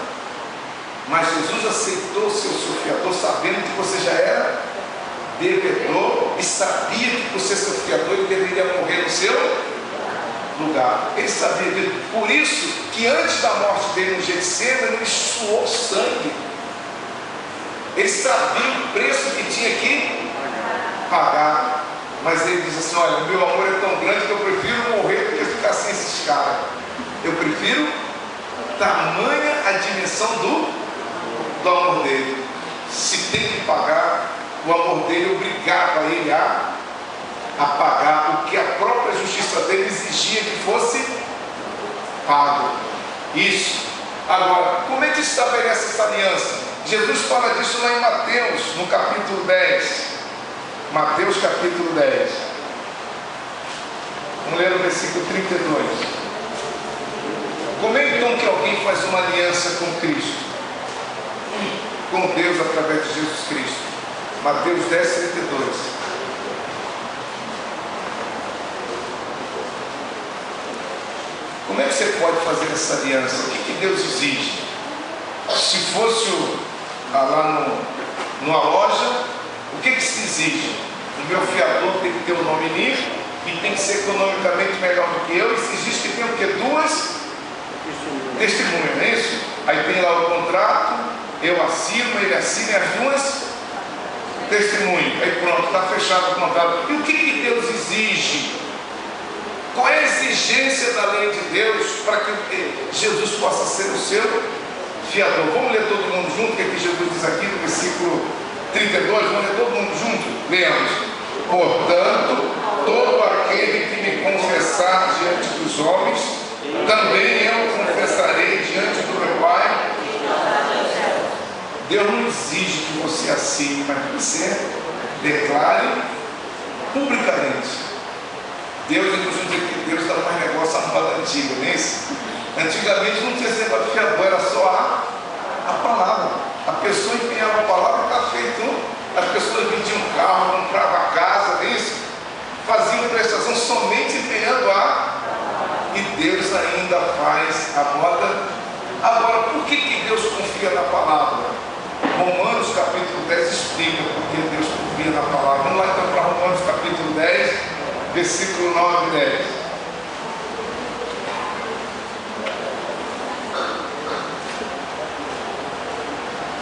Mas Jesus aceitou ser o seu fiador, sabendo que você já era devedor e sabia que por ser seu fiador ele deveria morrer no seu lugar. Ele sabia disso. Por isso que antes da morte dele no Getsemane, ele suou sangue. Ele sabia o preço que tinha que pagar. Mas ele diz assim: olha, o meu amor é tão grande que eu prefiro morrer do que ficar sem esses caras. Eu prefiro tamanha a dimensão do amor dele. Se tem que pagar, o amor dele obrigava ele a pagar o que a própria justiça dele exigia que fosse pago. Isso. Agora, como é que estabelece essa aliança? Jesus fala disso lá em Mateus, no capítulo 10. Mateus capítulo 10. Vamos ler no versículo 32. Como é então que alguém faz uma aliança com Cristo? Com Deus através de Jesus Cristo. Mateus 10, 32. Como é que você pode fazer essa aliança? O que Deus exige? Se fosse lá numa loja, o que se exige? O meu fiador tem que ter um nome limpo e tem que ser economicamente melhor do que eu. E se exige que tem o quê? 2 testemunhas, não é isso? Aí tem lá o contrato, eu assino, ele assina, e as 2 testemunhas. Aí pronto, está fechado o contrato. E o que Deus exige? Qual é a exigência da lei de Deus para que Jesus possa ser o seu fiador? Vamos ler todo mundo junto, o que Jesus diz aqui no versículo 32, vamos ler todo mundo junto? Lemos: portanto, todo aquele que me confessar diante dos homens, também eu confessarei diante do meu Pai. Deus não exige que você assine, mas que você declare publicamente. Deus, inclusive, que Deus dá mais negócio à moda antiga, não é isso? Antigamente não tinha esse negócio de fiador, era só a palavra. A pessoa empenhava a palavra e está feito. As pessoas vendiam carro, compravam casa, não é isso? Faziam prestação somente empenhando e Deus ainda faz a moda. Agora, por que Deus confia na palavra? Romanos capítulo 10 explica por que Deus confia na palavra. Vamos lá então para Romanos capítulo 10, versículo 9 e 10.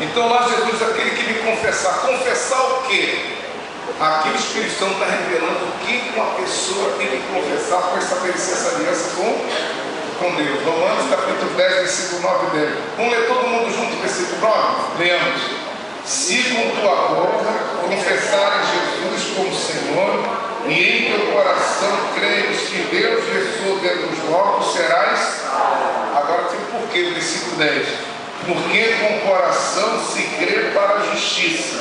Então lá Jesus, aquele que me confessar o quê? Aqui o Espírito Santo está revelando o que uma pessoa tem que confessar para estabelecer essa aliança com Deus. Romanos capítulo 10, versículo 9 e 10. Vamos ler todo mundo junto, versículo 9? Leamos: se com tua boca confessares Jesus como Senhor, e em teu coração creres que Deus ressuscitou dentre os mortos, serás. Agora tem um porquê, versículo 10. Porque com o coração se crê para a justiça,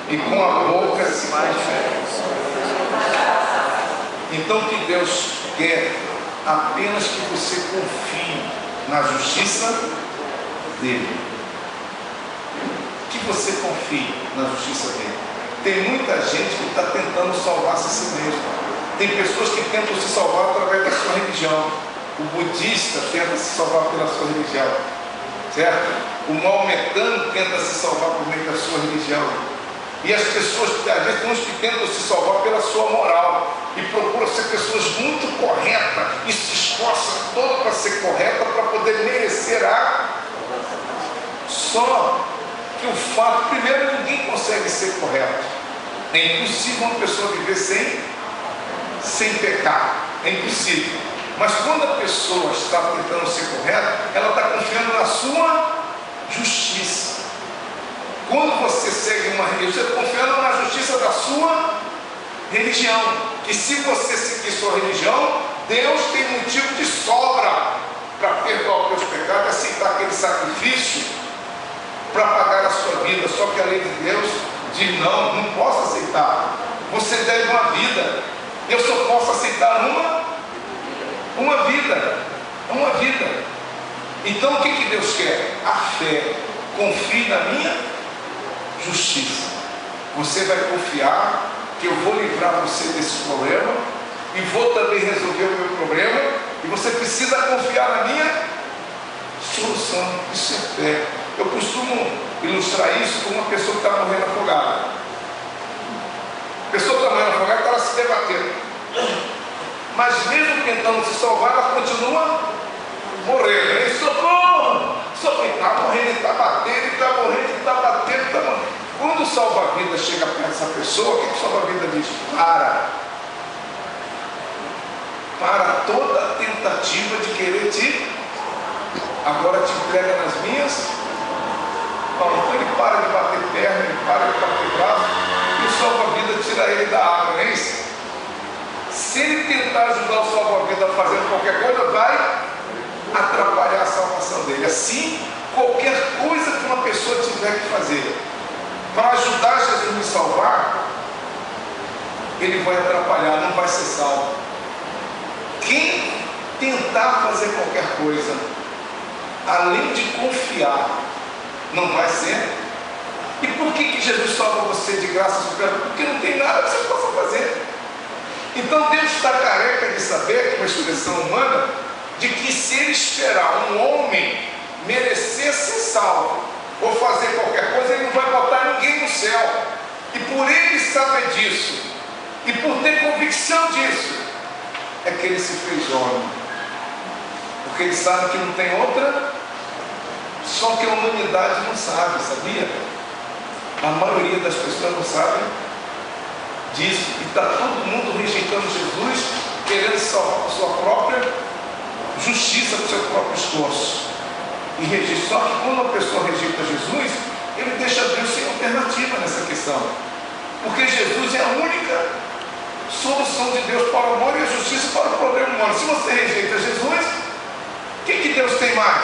e com a boca se confessa. Então o que Deus quer? Apenas que você confie na justiça dele. Que você confie na justiça dele. Tem muita gente que está tentando salvar-se a si mesmo. Tem pessoas que tentam se salvar através da sua religião. O budista tenta se salvar pela sua religião, certo? O maometano tenta se salvar por meio da sua religião. E as pessoas, às vezes, tem uns que tentam se salvar pela sua moral e procuram ser pessoas muito corretas e se esforçam todo para ser correta, para poder merecer a. Só que o fato, primeiro, ninguém consegue ser correto. É impossível uma pessoa viver sem pecar. É impossível. Mas quando a pessoa está tentando ser correta, ela está confiando na sua justiça. Quando você segue uma religião, você está confiando na justiça da sua religião. Que se você seguir sua religião, Deus tem motivo de sobra para perdoar os teus pecados, aceitar aquele sacrifício para pagar a sua vida. Só que a lei de Deus diz: não posso aceitar. Você deve uma vida. Eu só posso aceitar uma vida. Então o que Deus quer? A fé. Confie na minha justiça. Você vai confiar que eu vou livrar você desse problema e vou também resolver o meu problema, e você precisa confiar na minha solução. Isso é fé. Eu costumo ilustrar isso com uma pessoa que está morrendo afogada. A pessoa que está morrendo afogada está se debatendo, mas mesmo tentando se salvar, ela continua morrendo. Ele: socorro! Socorro! Está morrendo, está batendo, está morrendo, está batendo, está morrendo. Quando o salva-vida chega perto dessa pessoa, o que o salva-vida diz? Para toda a tentativa de querer agora te entrega nas minhas. Então ele para de bater perna, ele para de bater braço, e o salva-vida tira ele da água, não é isso? Se ele tentar ajudar o salva-vida fazendo qualquer coisa, vai atrapalhar a salvação dele. Assim, qualquer coisa que uma pessoa tiver que fazer para ajudar Jesus a me salvar, ele vai atrapalhar, não vai ser salvo. Quem tentar fazer qualquer coisa, além de confiar, não vai ser. E por que Jesus salva você de graça? Porque não tem nada que você possa fazer. Então Deus está careca de saber, que é uma expressão humana, de que se ele esperar um homem merecer ser salvo ou fazer qualquer coisa, ele não vai botar ninguém no céu. E por ele saber disso, e por ter convicção disso, é que ele se fez homem. Porque ele sabe que não tem outra, só que a humanidade não sabe, sabia? A maioria das pessoas não sabem disso. E está todo mundo rejeitando Jesus, querendo salvar a sua própria justiça, do seu próprio esforço. E rejeita. Só que quando a pessoa rejeita Jesus, ele deixa Deus sem alternativa nessa questão. Porque Jesus é a única solução de Deus para o amor e a justiça para o problema humano. Se você rejeita Jesus, o que Deus tem mais?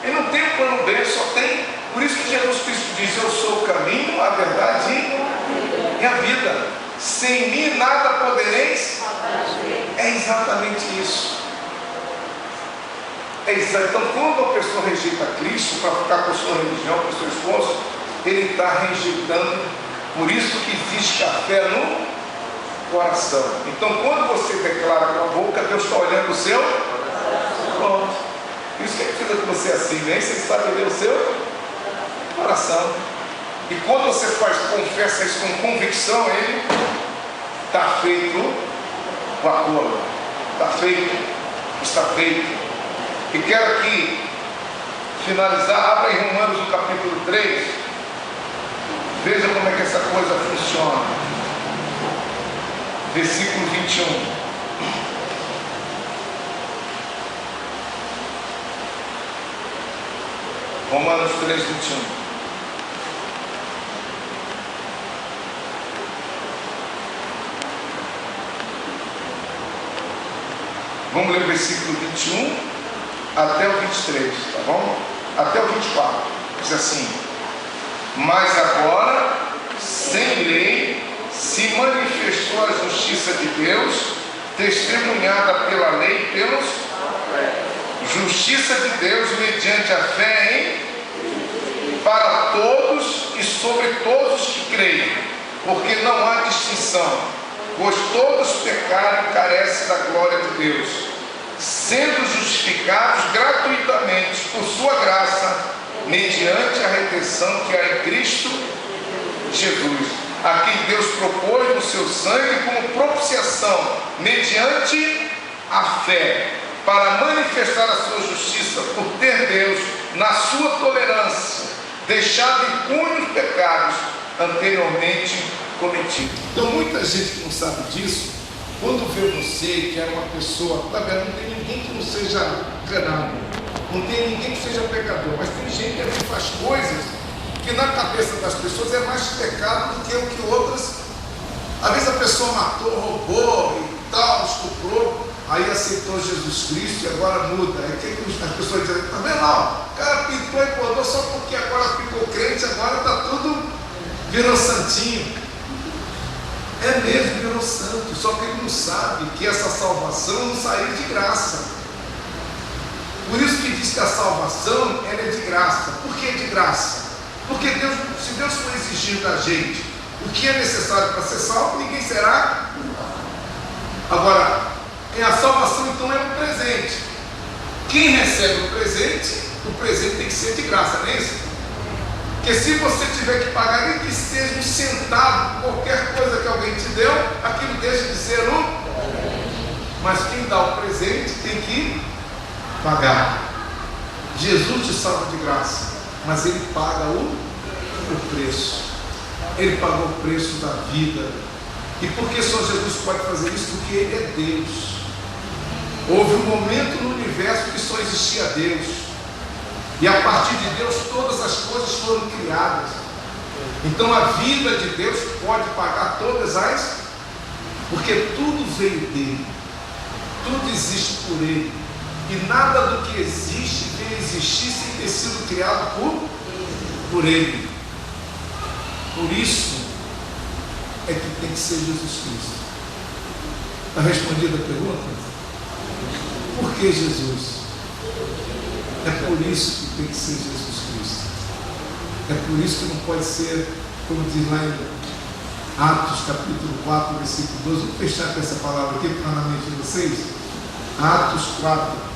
Ele não tem o plano B, só tem. Por isso que Jesus Cristo diz: eu sou o caminho, a verdade e a vida. Sem mim nada podereis. É exatamente isso. Então, quando a pessoa rejeita Cristo para ficar com a sua religião, com o seu esforço, ele está rejeitando. Por isso que existe a fé no coração. Então, quando você declara com a boca, Deus está olhando o seu. Pronto. Isso que precisa que você assim, nem você sabe ler o seu coração. E quando você confessa isso com convicção, ele está feito o acordo. Está feito. Está feito. E quero aqui finalizar. Abra em Romanos no capítulo 3. Veja como é que essa coisa funciona. Versículo 21. Romanos 3, 21. Vamos ler o versículo 21 até o 23, tá bom? Até o 24. Diz assim: mas agora, sem lei, se manifestou a justiça de Deus, testemunhada pela lei e pelos justiça de Deus mediante a fé para todos e sobre todos que creem, porque não há distinção, pois todos pecaram e carecem da glória de Deus, sendo justificados gratuitamente por sua graça, mediante a redenção que há em Cristo Jesus, a quem Deus propôs no seu sangue como propiciação, mediante a fé, para manifestar a sua justiça, por ter Deus, na sua tolerância, deixado impune os pecados anteriormente cometidos. Então, muita gente que não sabe disso, quando vê você, que é uma pessoa, tá vendo, não tem ninguém que não seja enganado, não tem ninguém que seja pecador, mas tem gente que faz coisas que na cabeça das pessoas é mais pecado do que o que outras. Às vezes a pessoa matou, roubou e tal, estuprou, aí aceitou Jesus Cristo e agora muda. Aí que as pessoas dizem: tá vendo lá, o cara pintou e acordou só porque agora ficou crente, agora está tudo, virou santinho. É mesmo, virou santo, só que ele não sabe que essa salvação não saiu de graça. Por isso que diz que a salvação ela é de graça. Por que de graça? Porque Deus, se Deus for exigir da gente o que é necessário para ser salvo, ninguém será. Agora, a salvação então é um presente. Quem recebe o presente tem que ser de graça, não é isso? Porque se você tiver que pagar, nem que seja um centavo, qualquer coisa que alguém te deu, aquilo deixa de ser mas quem dá o presente tem que pagar. Jesus te salva de graça, mas ele paga o preço. Ele pagou o preço da vida. E por que só Jesus pode fazer isso? Porque ele é Deus. Houve um momento no universo que só existia Deus, e a partir de Deus todas as coisas foram criadas. Então a vida de Deus pode pagar todas as, porque tudo veio dele, tudo existe por ele, e nada do que existe veio existir sem ter sido criado por ele. Por isso é que tem que ser Jesus Cristo. Está respondida a pergunta? Por que Jesus? É por isso que tem que ser Jesus Cristo. É por isso que não pode ser, como diz lá em Atos capítulo 4, versículo 12. Vou fechar com essa palavra aqui para na mente de vocês. Atos 4.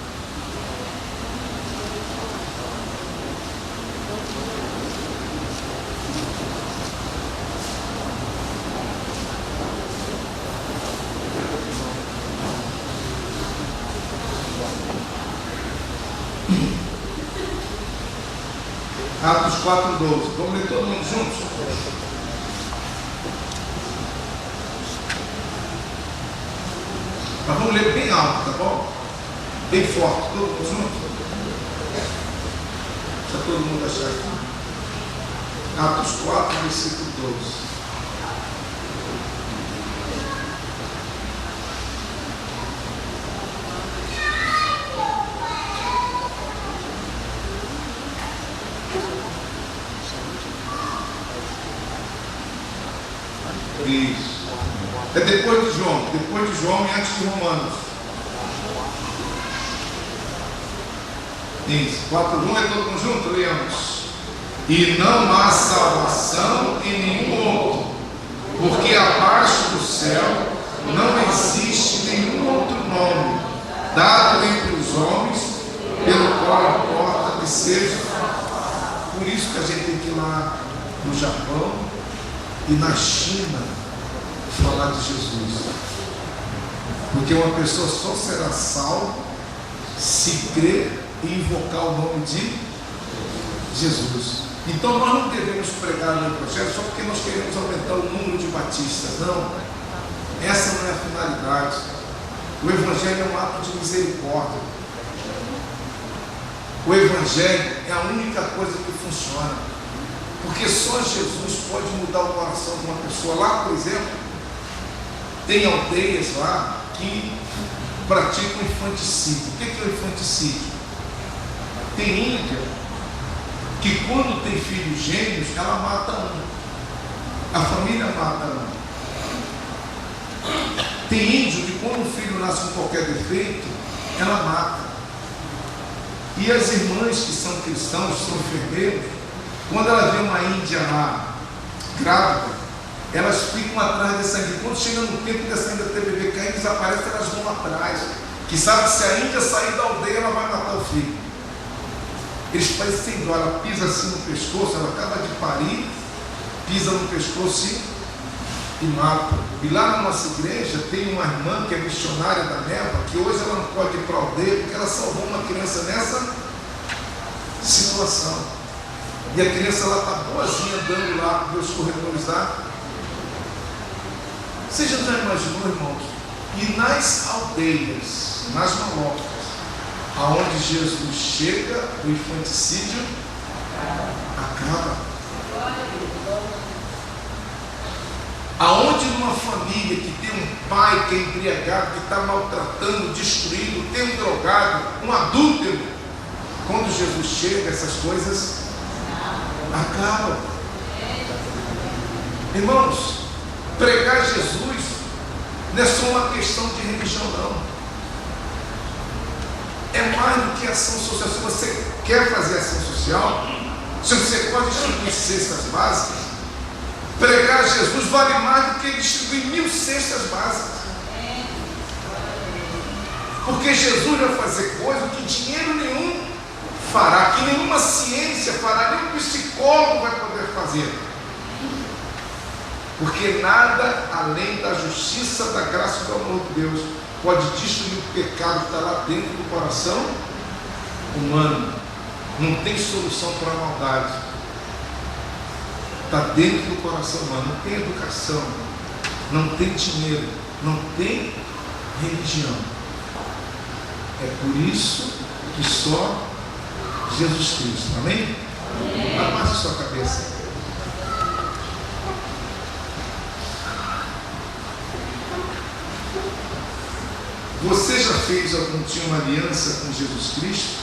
Atos 4:12. Vamos ler todo mundo juntos? Mas vamos ler bem alto, tá bom? Bem forte, todo mundo junto. Para todo mundo achar aqui. Atos 4, versículo 12. Isso. É depois de João e antes de Romanos. Isso. 4:1 é todo mundo junto? Leamos. E não há salvação em nenhum outro, porque abaixo do céu não existe nenhum outro nome dado entre os homens pelo qual importa que seja. Por isso que a gente tem que ir lá no Japão e na China falar de Jesus, porque uma pessoa só será salva se crer e invocar o nome de Jesus. Então nós não devemos pregar no Evangelho só porque nós queremos aumentar o número de batistas. Não, essa não é a finalidade. O Evangelho é um ato de misericórdia. O Evangelho é a única coisa que funciona, porque só Jesus pode mudar o coração de uma pessoa. Lá, por exemplo, tem aldeias lá que praticam infanticídio. O que é o infanticídio? Tem índia que quando tem filhos gêmeos, ela mata um. A família mata um. Tem índio que quando o filho nasce com qualquer defeito, ela mata. E as irmãs que são cristãos, são enfermeiros, quando ela vê uma índia lá grávida, elas ficam atrás dessa índia. Quando chega no tempo dessa índia ter bebê cair, desaparece, elas vão atrás. Que sabe que se a índia sair da aldeia, ela vai matar o filho. Eles fazem sem dó, ela pisa assim no pescoço, ela acaba de parir, pisa no pescoço e mata. E lá na nossa igreja tem uma irmã que é missionária da Neva, que hoje ela não pode ir para a aldeia, porque ela salvou uma criança nessa situação. E a criança ela está boazinha andando lá pelos corredores lá. Você já imaginou, irmãos? E nas aldeias, nas malocas, aonde Jesus chega, o infanticídio acaba. Aonde numa família que tem um pai que é embriagado, que está maltratando, destruindo, tem um drogado, um adúltero, quando Jesus chega, essas coisas acabam. Irmãos, pregar Jesus não é só uma questão de religião, não. É mais do que ação social. Se você quer fazer ação social, se você pode distribuir cestas básicas, pregar Jesus vale mais do que distribuir 1000 cestas básicas. Porque Jesus vai fazer coisa que dinheiro nenhum fará, que nenhuma ciência fará, nenhum psicólogo vai poder fazer. Porque nada além da justiça, da graça e do amor de Deus pode destruir o pecado que está lá dentro do coração humano. Não tem solução para a maldade. Está dentro do coração humano. Não tem educação, não tem dinheiro, não tem religião. É por isso que só Jesus Cristo. Amém? Abaixe sua cabeça. Você já fez algum dia uma aliança com Jesus Cristo?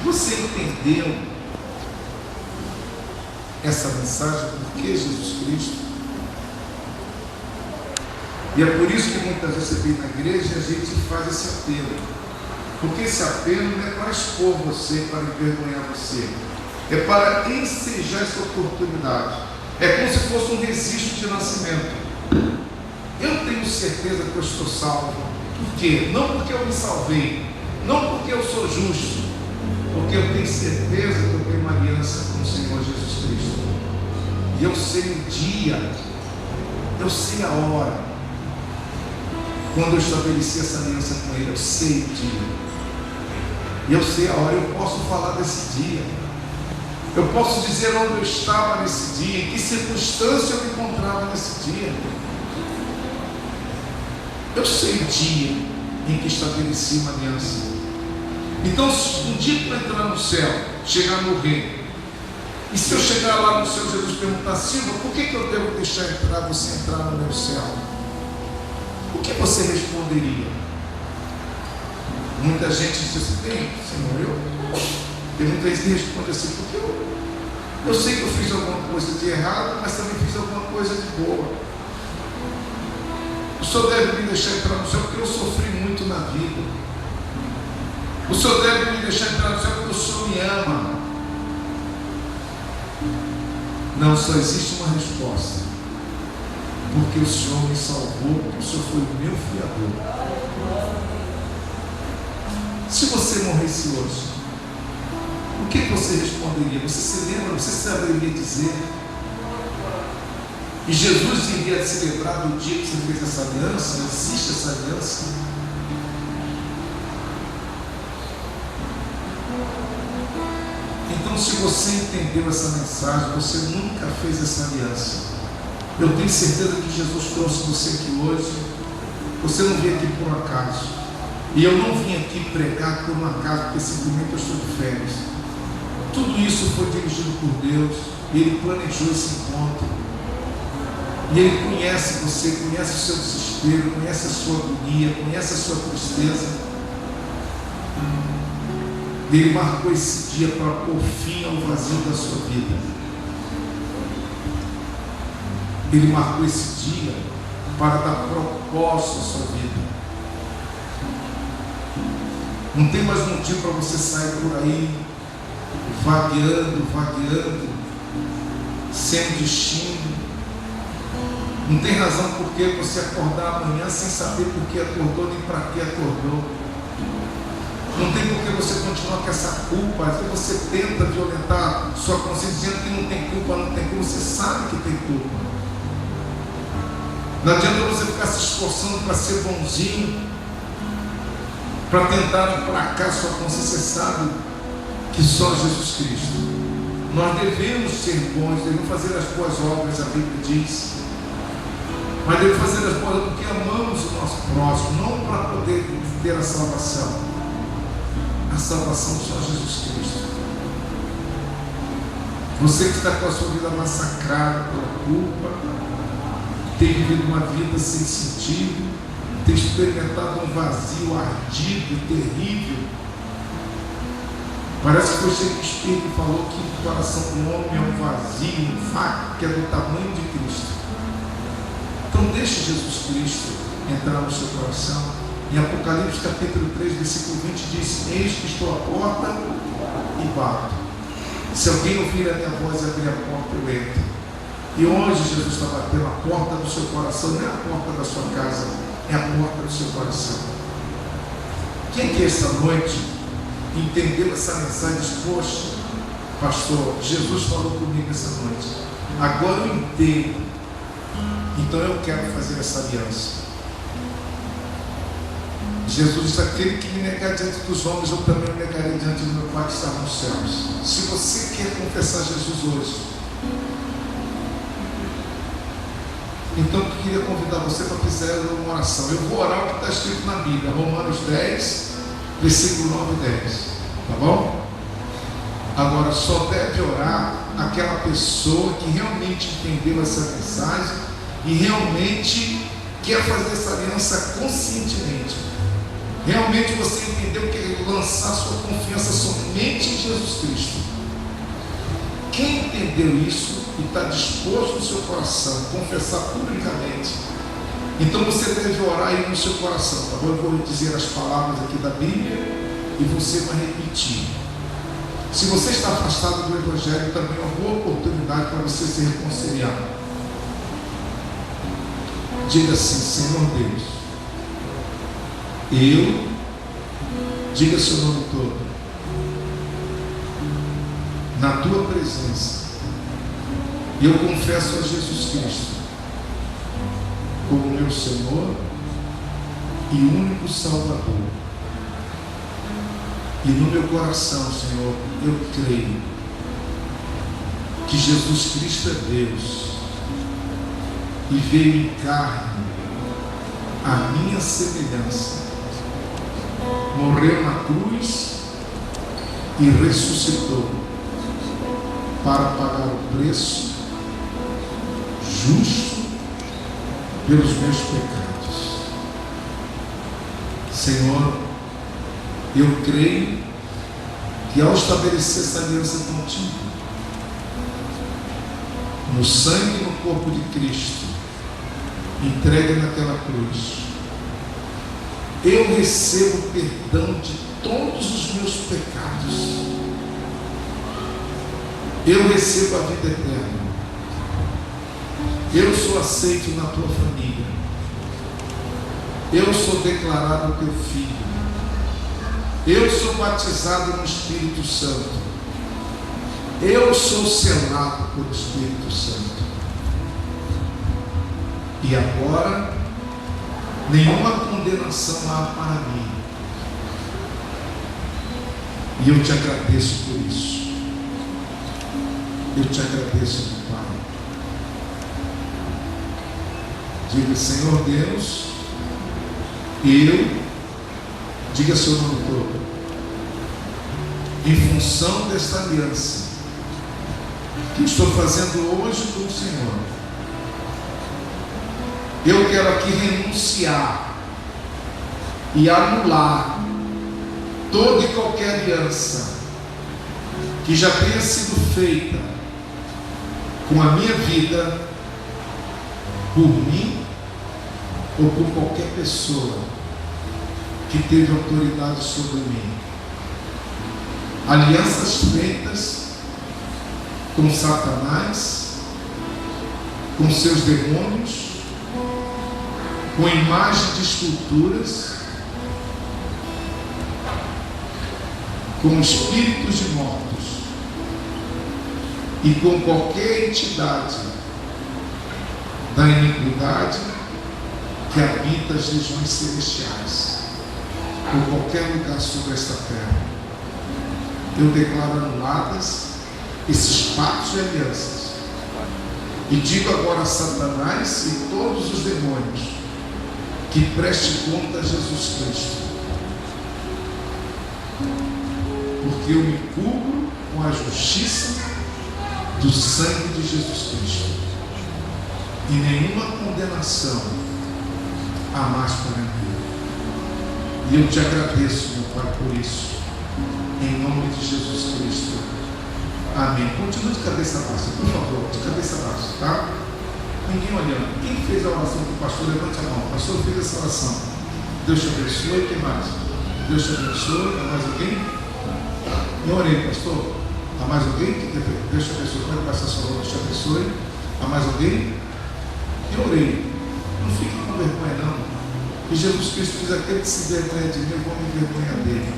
Você entendeu essa mensagem? Por que Jesus Cristo? E é por isso que muitas vezes você vem na igreja e a gente faz esse apelo. Porque esse apelo não é para expor você, para envergonhar você. É para ensejar essa oportunidade. É como se fosse um registro de nascimento. Eu tenho certeza que eu estou salvo. Por quê? Não porque eu me salvei, não porque eu sou justo, porque eu tenho certeza que eu tenho uma aliança com o Senhor Jesus Cristo. E eu sei o dia, eu sei a hora, quando eu estabeleci essa aliança com Ele, eu sei o dia. E eu sei a hora, eu posso falar desse dia. Eu posso dizer onde eu estava nesse dia, em que circunstância eu me encontrava nesse dia. Eu sei o dia em que estabeleci uma aliança. Então, se um dia que eu entrar no céu, chegar no reino, e se eu chegar lá no céu, Jesus perguntar: Silva, por que eu devo deixar você entrar no meu céu? O que você responderia? Muita gente diz assim: Senhor, tem muita gente que responde assim: porque eu sei que eu fiz alguma coisa de errado, mas também fiz alguma coisa de boa. O Senhor deve me deixar entrar no céu porque eu sofri muito na vida. O Senhor deve me deixar entrar no céu porque o Senhor me ama. Não, só existe uma resposta: porque o Senhor me salvou, porque o Senhor foi o meu fiador. Se você morresse hoje, o que você responderia? Você se lembra? Você saberia dizer? E Jesus iria se lembrar do dia que você fez essa aliança? Existe essa aliança? Então, se você entendeu essa mensagem, você nunca fez essa aliança, eu tenho certeza que Jesus trouxe você aqui hoje. Você não veio aqui por um acaso. E eu não vim aqui pregar por um acaso, porque simplesmente eu estou de férias. Tudo isso foi dirigido por Deus. Ele planejou esse encontro. E Ele conhece você, conhece o seu desespero, conhece a sua agonia, conhece a sua tristeza. Ele marcou esse dia para pôr fim ao vazio da sua vida. Ele marcou esse dia para dar propósito à sua vida. Não tem mais motivo para você sair por aí vagueando, sem destino. Não tem razão por que você acordar amanhã sem saber por que acordou nem para que acordou. Não tem por que você continuar com essa culpa. Às vezes você tenta violentar sua consciência dizendo que não tem culpa, você sabe que tem culpa. Não adianta você ficar se esforçando para ser bonzinho, para tentar emplacar sua consciência. Você sabe que só Jesus Cristo. Nós devemos ser bons, devemos fazer as boas obras, a Bíblia diz. Mas devemos fazer as boas obras porque amamos o nosso próximo, não para poder ter a salvação. A salvação só Jesus Cristo. Você que está com a sua vida massacrada pela culpa, tem vivido uma vida sem sentido, tem experimentado um vazio ardido e terrível. Parece que foi Shakespeare que falou que o coração do homem é um vazio, um vácuo que é do tamanho de Cristo. Então deixe Jesus Cristo entrar no seu coração. Em Apocalipse capítulo 3, versículo 20 diz: eis que estou à porta e bato. Se alguém ouvir a minha voz e abrir a porta, eu entro. E hoje Jesus está batendo a porta do seu coração. Não é a porta da sua casa, é a porta do seu coração. Quem que essa noite entendeu essa mensagem e diz: poxa, pastor, Jesus falou comigo essa noite, agora eu entendo, então eu quero fazer essa aliança. Jesus disse: aquele que me negar diante dos homens, eu também o negarei diante do meu Pai que está nos céus. Se você quer confessar Jesus hoje, então eu queria convidar você para fazer uma oração. Eu vou orar o que está escrito na Bíblia, Romanos 10, versículo 9 e 10, tá bom? Agora, só deve orar aquela pessoa que realmente entendeu essa mensagem e realmente quer fazer essa aliança conscientemente. Realmente você entendeu que é lançar sua confiança somente em Jesus Cristo. Quem entendeu isso e está disposto no seu coração a confessar publicamente, então você deve orar aí no seu coração, tá bom? Eu vou dizer as palavras aqui da Bíblia e você vai repetir. Se você está afastado do Evangelho, também é uma boa oportunidade para você se reconciliar. Diga assim: Senhor Deus, eu, diga seu nome todo, na tua presença, eu confesso a Jesus Cristo como meu Senhor e único Salvador. E no meu coração, Senhor, eu creio que Jesus Cristo é Deus e veio em carne a minha semelhança, morreu na cruz e ressuscitou para pagar o preço justo pelos meus pecados. Senhor, eu creio que ao estabelecer essa aliança contigo, no sangue e no corpo de Cristo, entregue naquela cruz, eu recebo perdão de todos os meus pecados. Eu recebo a vida eterna. Eu sou aceito na tua família. Eu sou declarado teu filho. Eu sou batizado no Espírito Santo. Eu sou selado pelo Espírito Santo. E agora, nenhuma condenação há para mim. E eu te agradeço por isso. Eu te agradeço, meu Pai. Diga, Senhor Deus, diga seu nome todo, em função desta aliança que estou fazendo hoje com o Senhor, eu quero aqui renunciar e anular toda e qualquer aliança que já tenha sido feita com a minha vida, por mim ou por qualquer pessoa que teve autoridade sobre mim. Alianças feitas com Satanás, com seus demônios, com imagem de esculturas, com espíritos de mortos e com qualquer entidade da iniquidade que habita as regiões celestiais, por qualquer lugar sobre esta terra. Eu declaro anuladas esses pactos e alianças, e digo agora a Satanás e todos os demônios que preste conta a Jesus Cristo, porque eu me cubro com a justiça do sangue de Jesus Cristo, e nenhuma condenação há mais para mim. E eu te agradeço, meu Pai, por isso, em nome de Jesus Cristo. Amém. Continue de cabeça baixa, por favor, de cabeça baixa, tá? Ninguém olhando. Quem fez a oração com o pastor, levante a mão. O pastor fez essa oração. Deus te abençoe. Quem mais? Deus te abençoe. Há mais alguém? Eu orei, pastor. Há mais alguém? Deus te abençoe. Como é que vai ser a sua Deus te abençoe? Há mais alguém? Eu orei. Não fique com vergonha, não. E Jesus Cristo diz: aquele que se vergonha de mim, eu vou me envergonhar dele.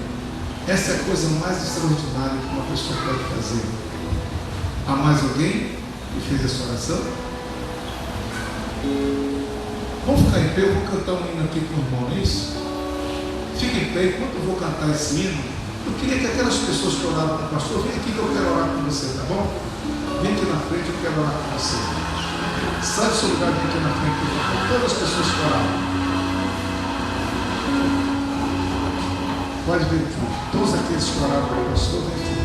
Essa é a coisa mais extraordinária que uma pessoa pode fazer. Há mais alguém que fez essa oração? Vamos ficar em pé. Eu vou cantar um hino aqui com o irmão, não é isso? Fique em pé. Enquanto eu vou cantar esse hino, eu queria que aquelas pessoas que oraram com o pastor, vem aqui que eu quero orar com você, tá bom? Vem aqui na frente, eu quero orar com você. Sai do seu lugar, vem aqui na frente, por favor. Todas as pessoas que oraram. Pode vir aqui. Todos aqueles que oraram com o pastor, vem aqui.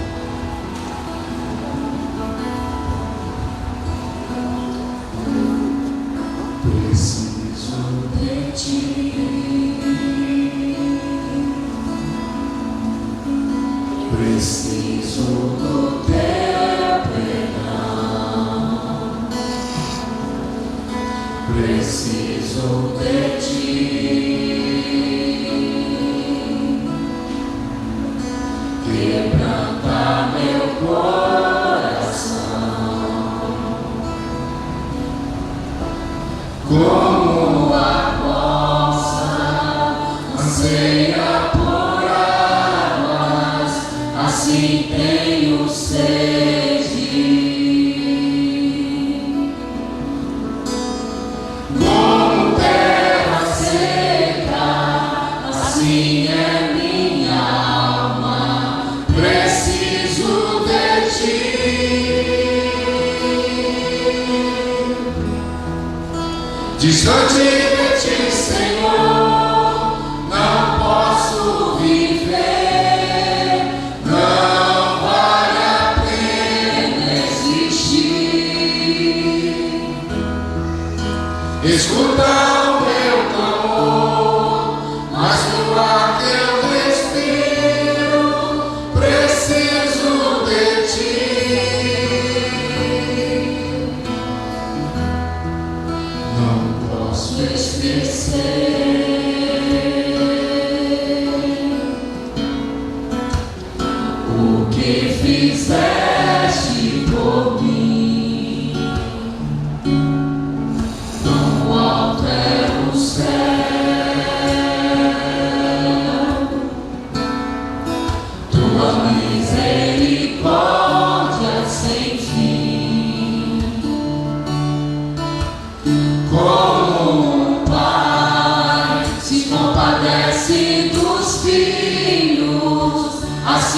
Preciso de ti. Preciso do teu perdão. Preciso de ti. Quebranta meu coração, como a poça anseia por águas, assim tenho sede. Como terra seca, assim é minha alma.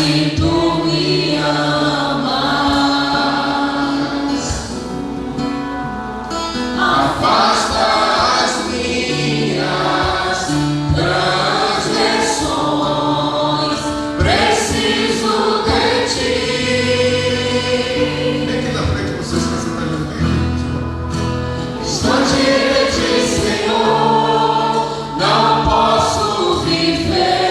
se tu me amas, afasta as minhas transgressões, preciso de ti. Vem aqui na frente, vocês que você está vendo bem. Estou diante de ti, Senhor, não posso viver,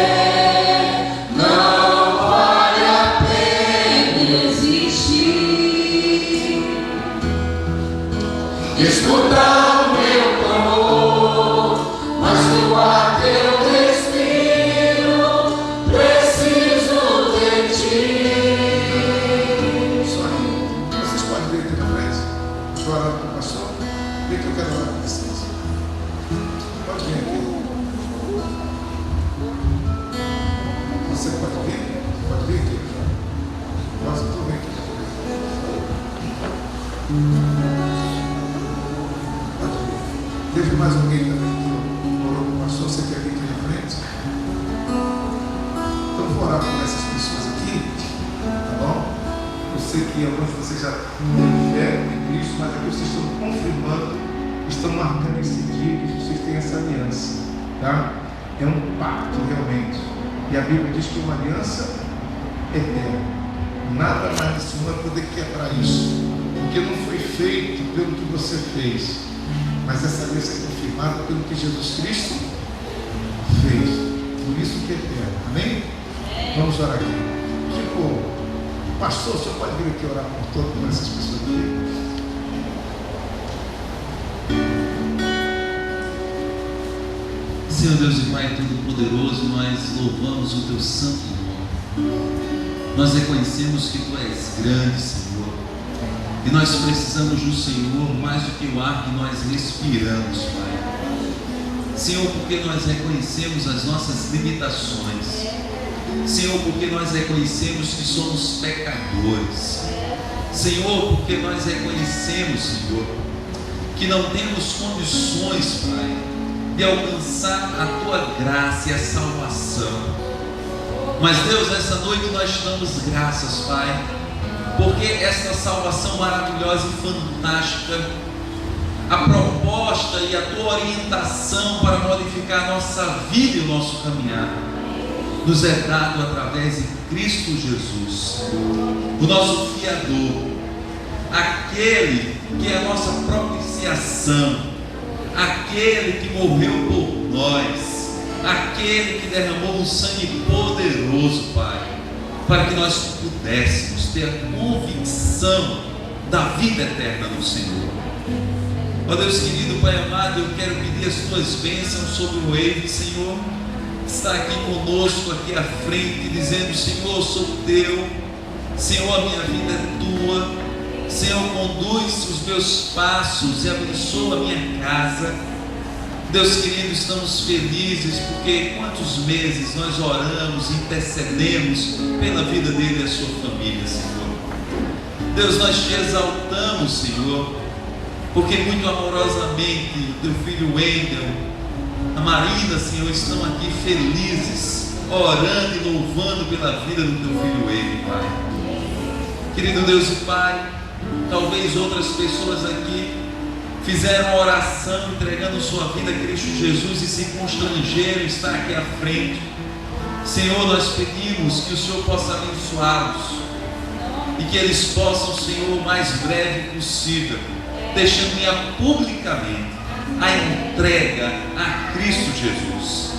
não vale a pena existir. Escuta o meu clamor, mas doa teu respiro, preciso de ti. Só aí. Vocês podem vir aqui na frente. Estou orando com o pastor. Vem que eu quero orar com vocês. Pode vir aqui. Você pode vir? Pode vir aqui. Nós estou vem aqui. Pode vir. Teve mais alguém também que orou com o pastor. Você quer vir aqui na frente? Então vou orar por essas pessoas aqui. Tá bom? Eu sei que alguns de vocês já têm fé em Cristo, mas aqui vocês estão confirmando, estão marcando esse dia que vocês têm essa aliança, tá? É um pacto realmente. E a Bíblia diz que é uma aliança eterna. Nada mais nesse mundo vai poder quebrar isso, porque não foi feito pelo que você fez, mas essa aliança é confirmada pelo que Jesus Cristo fez. Por isso que é eterno. Amém? Vamos orar aqui. Pastor, o senhor pode vir aqui orar por essas pessoas aqui? Senhor Deus e Pai Todo-Poderoso, nós louvamos o Teu santo nome. Nós reconhecemos que Tu és grande, Senhor. E nós precisamos do Senhor mais do que o ar que nós respiramos, Pai. Senhor, porque nós reconhecemos as nossas limitações. Senhor, porque nós reconhecemos que somos pecadores. Senhor, porque nós reconhecemos, Senhor, que não temos condições, Pai, de alcançar a Tua graça e a salvação. Mas Deus, essa noite nós te damos graças, Pai, porque esta salvação maravilhosa e fantástica, a proposta e a Tua orientação para modificar a nossa vida e o nosso caminhar, nos é dado através de Cristo Jesus, o nosso fiador, aquele que é a nossa propiciação, aquele que morreu por nós, aquele que derramou um sangue poderoso, Pai, para que nós pudéssemos ter a convicção da vida eterna no Senhor. Ó Deus querido, Pai amado, eu quero pedir as Tuas bênçãos sobre o Eide, Senhor, está aqui conosco, aqui à frente, dizendo: Senhor, eu sou Teu, Senhor, a minha vida é Tua, Senhor, conduz os meus passos e abençoa a minha casa. Deus querido, estamos felizes porque quantos meses nós oramos, intercedemos pela vida dele e a sua família, Senhor. Deus, nós te exaltamos, Senhor, porque muito amorosamente o Teu filho Wendel, a Marina, Senhor, estão aqui felizes, orando e louvando pela vida do Teu filho Wendel, Pai. Querido Deus e Pai, talvez outras pessoas aqui fizeram oração entregando sua vida a Cristo Jesus e se constrangeram em estar aqui à frente. Senhor, nós pedimos que o Senhor possa abençoá-los e que eles possam, Senhor, o mais breve possível, testemunhar publicamente a entrega a Cristo Jesus.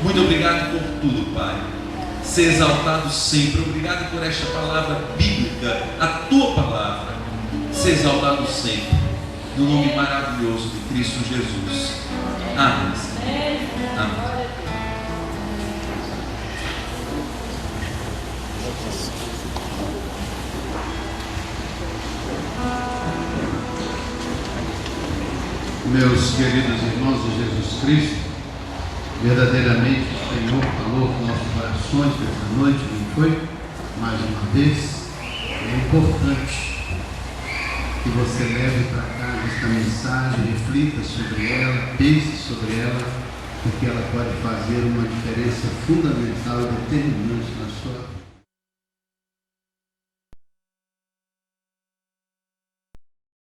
Muito obrigado por tudo, Pai. Ser exaltado sempre. Obrigado por esta palavra bíblica, a Tua palavra. Ser exaltado sempre, no nome maravilhoso de Cristo Jesus. Amém. Amém. Meus queridos irmãos de Jesus Cristo, verdadeiramente o Senhor falou com nossos corações essa noite, não foi? Mais uma vez, é importante que você leve para cá esta mensagem, reflita sobre ela, pense sobre ela, porque ela pode fazer uma diferença fundamental e determinante na sua vida.